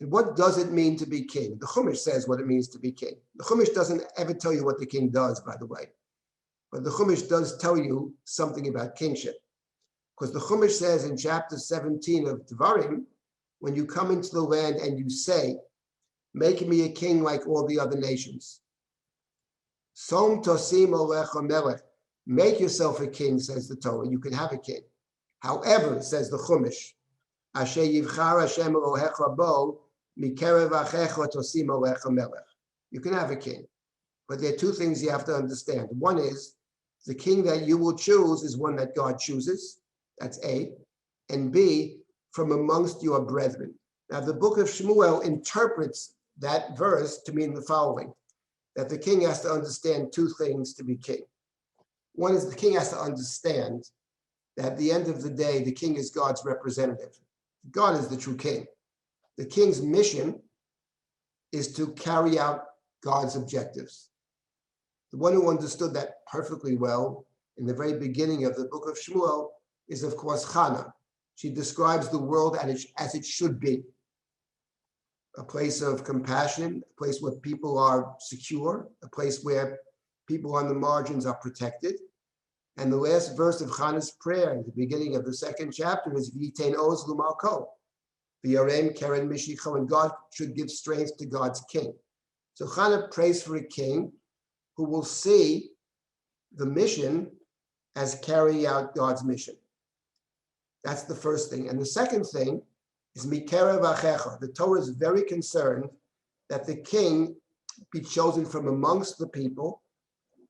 And what does it mean to be king? The Chumash says what it means to be king. The Chumash doesn't ever tell you what the king does, by the way. But the Chumash does tell you something about kingship. Because the Chumash says in chapter 17 of Devarim, when you come into the land and you say, make me a king like all the other nations. Som tosim olecha melech. Make yourself a king, says the Torah. You can have a king. However, says the Chumash, Asher yivchar Hashem Elohecha bo mikerev achecha tosim alecha melech. You can have a king. But there are two things you have to understand. One is the king that you will choose is one that God chooses. That's A. And B, from amongst your brethren. Now, the book of Shmuel interprets that verse to mean the following, that the king has to understand two things to be king. One is the king has to understand that at the end of the day, the king is God's representative. God is the true king. The king's mission is to carry out God's objectives. The one who understood that perfectly well in the very beginning of the book of Shmuel is, of course, Hannah. She describes the world as it should be. A place of compassion, a place where people are secure, a place where people on the margins are protected. And the last verse of Hannah's prayer at the beginning of the second chapter is V'yitein oz l'malko, v'yarem keren mishicho, and God should give strength to God's king. So Hannah prays for a king who will see the mission as carrying out God's mission. That's the first thing. And the second thing is mikerev achecha. The Torah is very concerned that the king be chosen from amongst the people,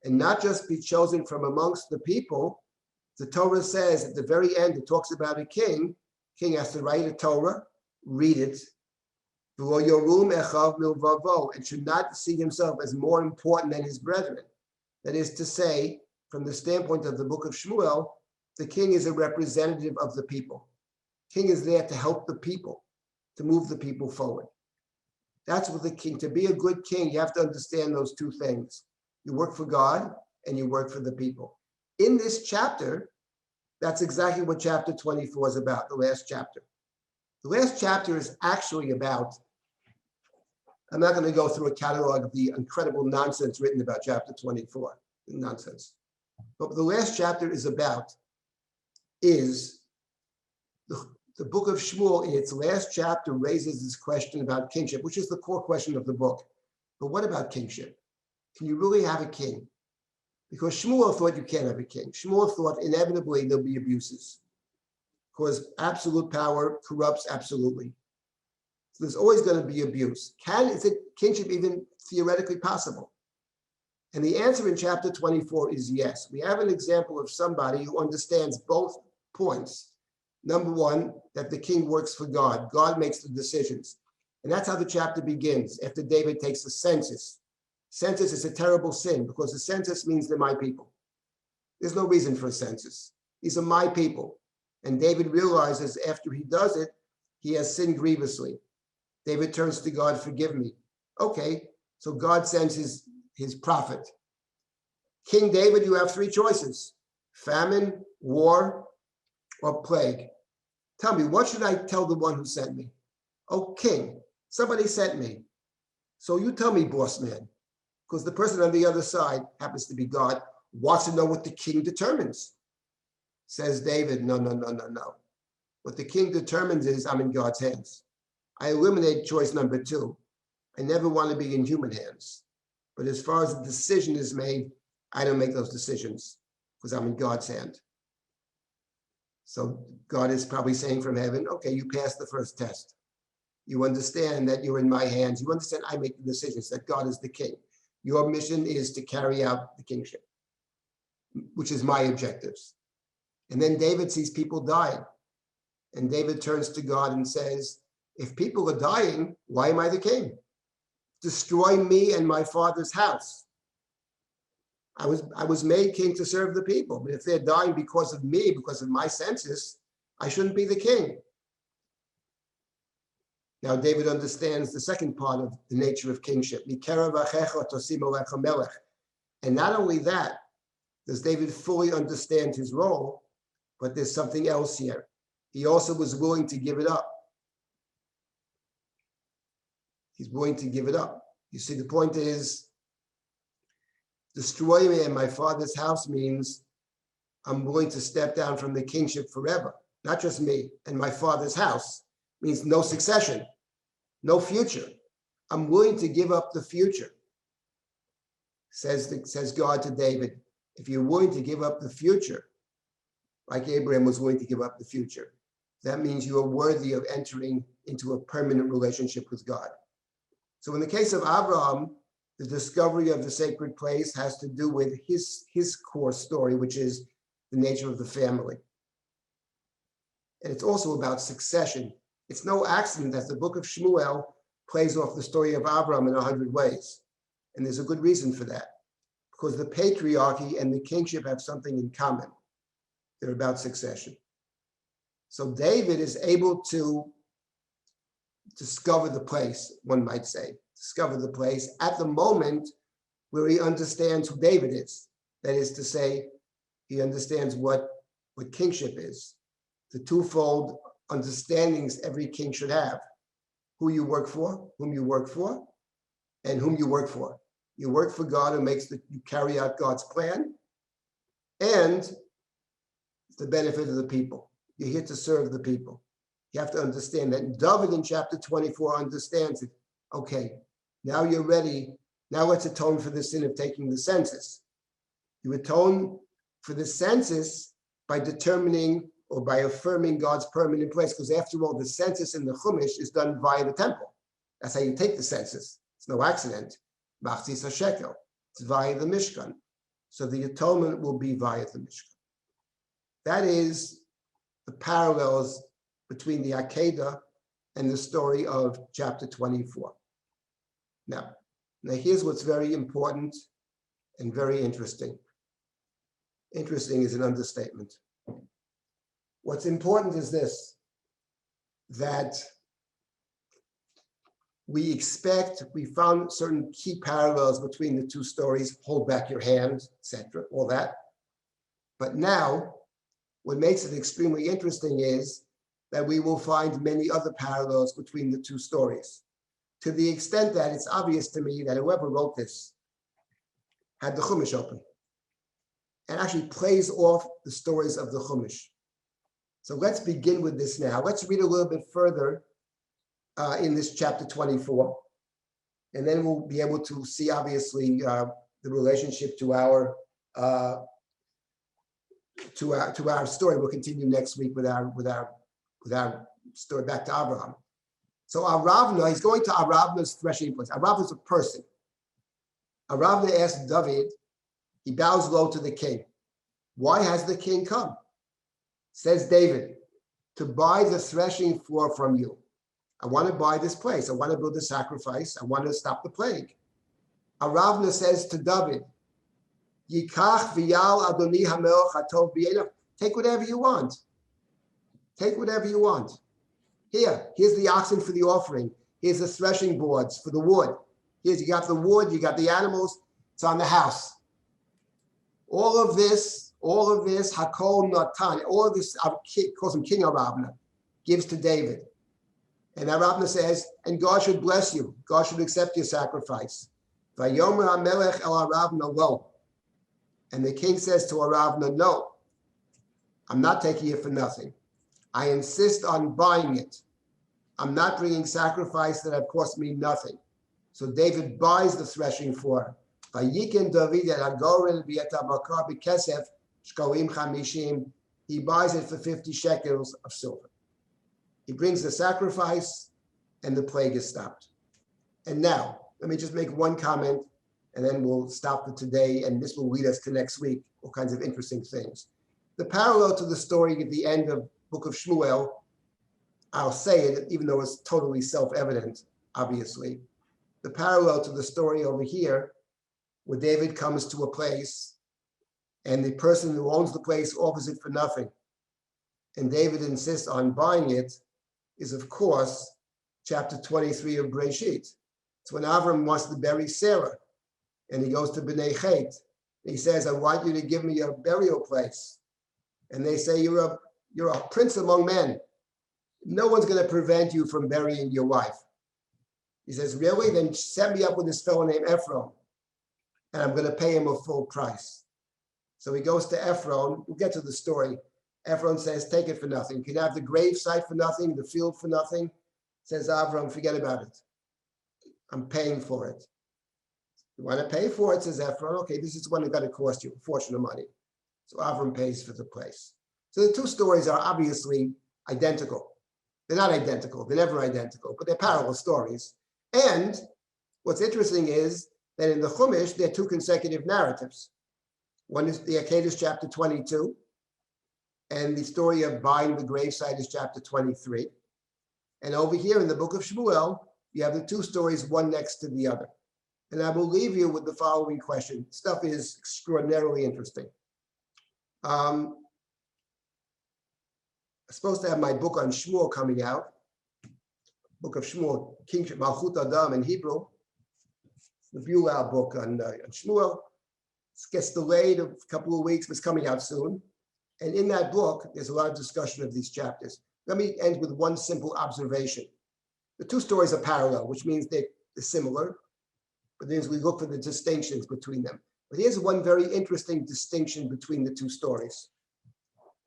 and not just be chosen from amongst the people. The Torah says at the very end, it talks about a king. King has to write a Torah, read it, and should not see himself as more important than his brethren. That is to say, from the standpoint of the book of Shmuel, the king is a representative of the people. King is there to help the people, to move the people forward. That's what the king, to be a good king, you have to understand those two things. You work for God and you work for the people. In this chapter, that's exactly what chapter 24 is about, the last chapter. The last chapter is actually about, I'm not going to go through a catalog of the incredible nonsense written about chapter 24, nonsense. But what the last chapter is about is the book of Shmuel in its last chapter raises this question about kingship, which is the core question of the book. But what about kingship? Can you really have a king? Because Shmuel thought you can't have a king. Shmuel thought inevitably there'll be abuses, because absolute power corrupts absolutely. So there's always going to be abuse. Is kingship even theoretically possible? And the answer in chapter 24 is yes. We have an example of somebody who understands both points. Number one, that the king works for God. God makes the decisions. And that's how the chapter begins, after David takes a census. Census is a terrible sin, because the census means they're my people. There's no reason for a census. These are my people. And David realizes after he does it, he has sinned grievously. David turns to God, forgive me. Okay, so God sends his prophet. King David, you have three choices: famine, war, or plague. Tell me, what should I tell the one who sent me? Oh, king, somebody sent me. So you tell me, boss man, because the person on the other side happens to be God, wants to know what the king determines. Says David, no. What the king determines is I'm in God's hands. I eliminate choice number two. I never want to be in human hands. But as far as the decision is made, I don't make those decisions because I'm in God's hand. So God is probably saying from heaven, okay, you passed the first test. You understand that you're in my hands. You understand I make the decisions, that God is the king. Your mission is to carry out the kingship, which is my objectives. And then David sees people dying. And David turns to God and says, if people are dying, why am I the king? Destroy me and my father's house. I was made king to serve the people, but if they're dying because of me, because of my census, I shouldn't be the king. Now David understands the second part of the nature of kingship. And not only that, does David fully understand his role, but there's something else here. He also was willing to give it up. He's willing to give it up. You see, the point is, destroy me and my father's house means I'm willing to step down from the kingship forever. Not just me and my father's house. Means no succession, no future. I'm willing to give up the future, says God to David. If you're willing to give up the future, like Abraham was willing to give up the future, that means you are worthy of entering into a permanent relationship with God. So in the case of Abraham, the discovery of the sacred place has to do with his core story, which is the nature of the family. And it's also about succession. It's no accident that the book of Shmuel plays off the story of Abraham in 100 ways. And there's a good reason for that, because the patriarchy and the kingship have something in common. They're about succession. So David is able to discover the place, one might say, discover the place at the moment where he understands who David is. That is to say, he understands what kingship is, the twofold understandings every king should have: who you work for, whom you work for, and whom you work for. You work for God, who makes you carry out God's plan, and it's the benefit of the people. You're here to serve the people. You have to understand that. David in chapter 24 understands it. Okay, now you're ready. Now let's atone for the sin of taking the census. You atone for the census by determining or by affirming God's permanent place, because after all, the census in the Chumash is done via the temple. That's how you take the census. It's no accident. Machzis HaShekel. It's via the Mishkan. So the atonement will be via the Mishkan. That is the parallels between the Akedah and the story of chapter 24. Now here's what's very important and very interesting. Interesting is an understatement. What's important is this, that we found certain key parallels between the two stories: hold back your hand, etc., all that. But now, what makes it extremely interesting is that we will find many other parallels between the two stories, to the extent that it's obvious to me that whoever wrote this had the Chumash open and actually plays off the stories of the Chumash. So let's begin with this now. Let's read a little bit further in this chapter 24, and then we'll be able to see, obviously, the relationship to our story. We'll continue next week with our story back to Abraham. So Aravna, he's going to Aravna's threshing place. Aravna is a person. Aravna asks David, he bows low to the king. Why has the king come? Says David, to buy the threshing floor from you. I want to buy this place. I want to build a sacrifice. I want to stop the plague. Aravna says to David, Yikach v'yal Adoni hamelech hatov b'yedav. Take whatever you want. Take whatever you want. Here's the oxen for the offering. Here's the threshing boards for the wood. You got the wood, you got the animals. It's on the house. All of this, Hakol Natan, all of this, calls him King Aravna, gives to David. And Aravna says, and God should bless you. God should accept your sacrifice. Vayomer HaMelech El Aravna lo. And the king says to Aravna, no, I'm not taking it for nothing. I insist on buying it. I'm not bringing sacrifice that have cost me nothing. So David buys the threshing floor. Vayikin David et hagoren v'et habakar b'kesef shkolim chamishim. He buys it for 50 shekels of silver. He brings the sacrifice, and the plague is stopped. And now, let me just make one comment, and then we'll stop for today, and this will lead us to next week, all kinds of interesting things. The parallel to the story at the end of Book of Shmuel, I'll say it, even though it's totally self-evident, obviously. The parallel to the story over here, where David comes to a place, and the person who owns the place offers it for nothing, and David insists on buying it, is, of course, chapter 23 of Breshit. It's when Avram wants to bury Sarah, and he goes to Bnei Chet. He says, I want you to give me a burial place. And they say, you're a prince among men. No one's going to prevent you from burying your wife. He says, really? Then set me up with this fellow named Ephron, and I'm going to pay him a full price. So he goes to Ephron. We'll get to the story. Ephron says, take it for nothing. You can have the grave site for nothing, the field for nothing. Says Avram, forget about it. I'm paying for it. You want to pay for it, says Ephron. Okay, this is going to cost you a fortune of money. So Avram pays for the place. So the two stories are obviously identical. They're not identical. They're never identical, but they're parallel stories. And what's interesting is that in the Chumash, there are two consecutive narratives. One is the Akedah chapter 22, and the story of buying the gravesite is chapter 23. And over here in the book of Shmuel, you have the two stories, one next to the other. And I will leave you with the following question. Stuff is extraordinarily interesting. I'm supposed to have my book on Shmuel coming out. Book of Shmuel, Kingship, Malchut Adam in Hebrew. The Bulau book on Shmuel. It gets delayed a couple of weeks, but it's coming out soon. And in that book, there's a lot of discussion of these chapters. Let me end with one simple observation. The two stories are parallel, which means they're similar, but then we look for the distinctions between them. But here's one very interesting distinction between the two stories.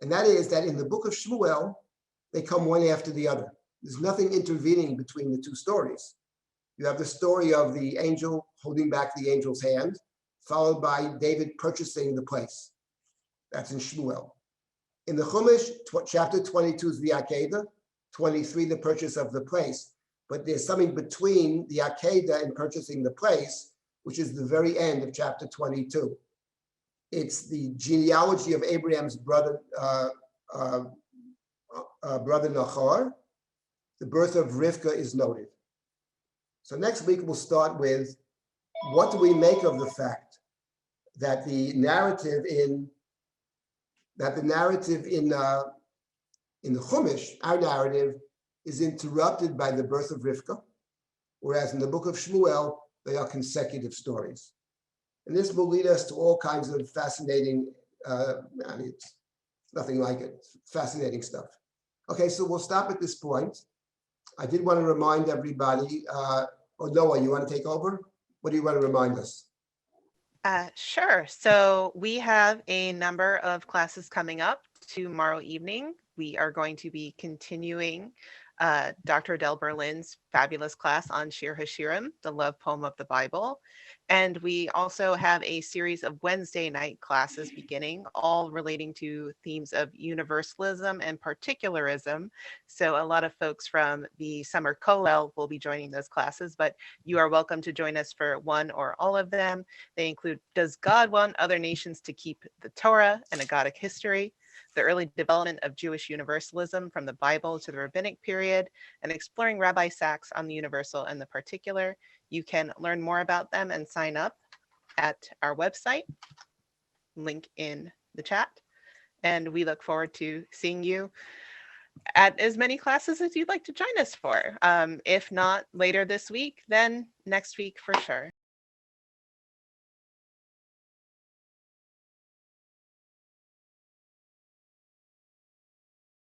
And that is that in the book of Shmuel, they come one after the other. There's nothing intervening between the two stories. You have the story of the angel holding back the angel's hand, followed by David purchasing the place. That's in Shmuel. In the Chumash, chapter 22 is the Akedah, 23, the purchase of the place. But there's something between the Akedah and purchasing the place, which is the very end of chapter 22. It's the genealogy of Abraham's brother Nahor. The birth of Rivka is noted. So next week we'll start with what do we make of the fact that the narrative in the Chumash, our narrative, is interrupted by the birth of Rivka, whereas in the book of Shmuel, they are consecutive stories. And this will lead us to all kinds of fascinating, it's nothing like it, fascinating stuff. Okay, so we'll stop at this point. I did want to remind everybody, Noah, you want to take over? What do you want to remind us? Sure. So we have a number of classes coming up tomorrow evening. We are going to be continuing Dr. Adele Berlin's fabulous class on Shir HaShirim, the love poem of the Bible. And we also have a series of Wednesday night classes beginning, all relating to themes of universalism and particularism. So a lot of folks from the summer kollel will be joining those classes, but you are welcome to join us for one or all of them. They include, does God want other nations to keep the Torah and Aggadic history? The early development of Jewish universalism from the Bible to the rabbinic period, and exploring Rabbi Sachs on the universal and the particular. You can learn more about them and sign up at our website, link in the chat. And we look forward to seeing you at as many classes as you'd like to join us for. If not later this week, then next week for sure.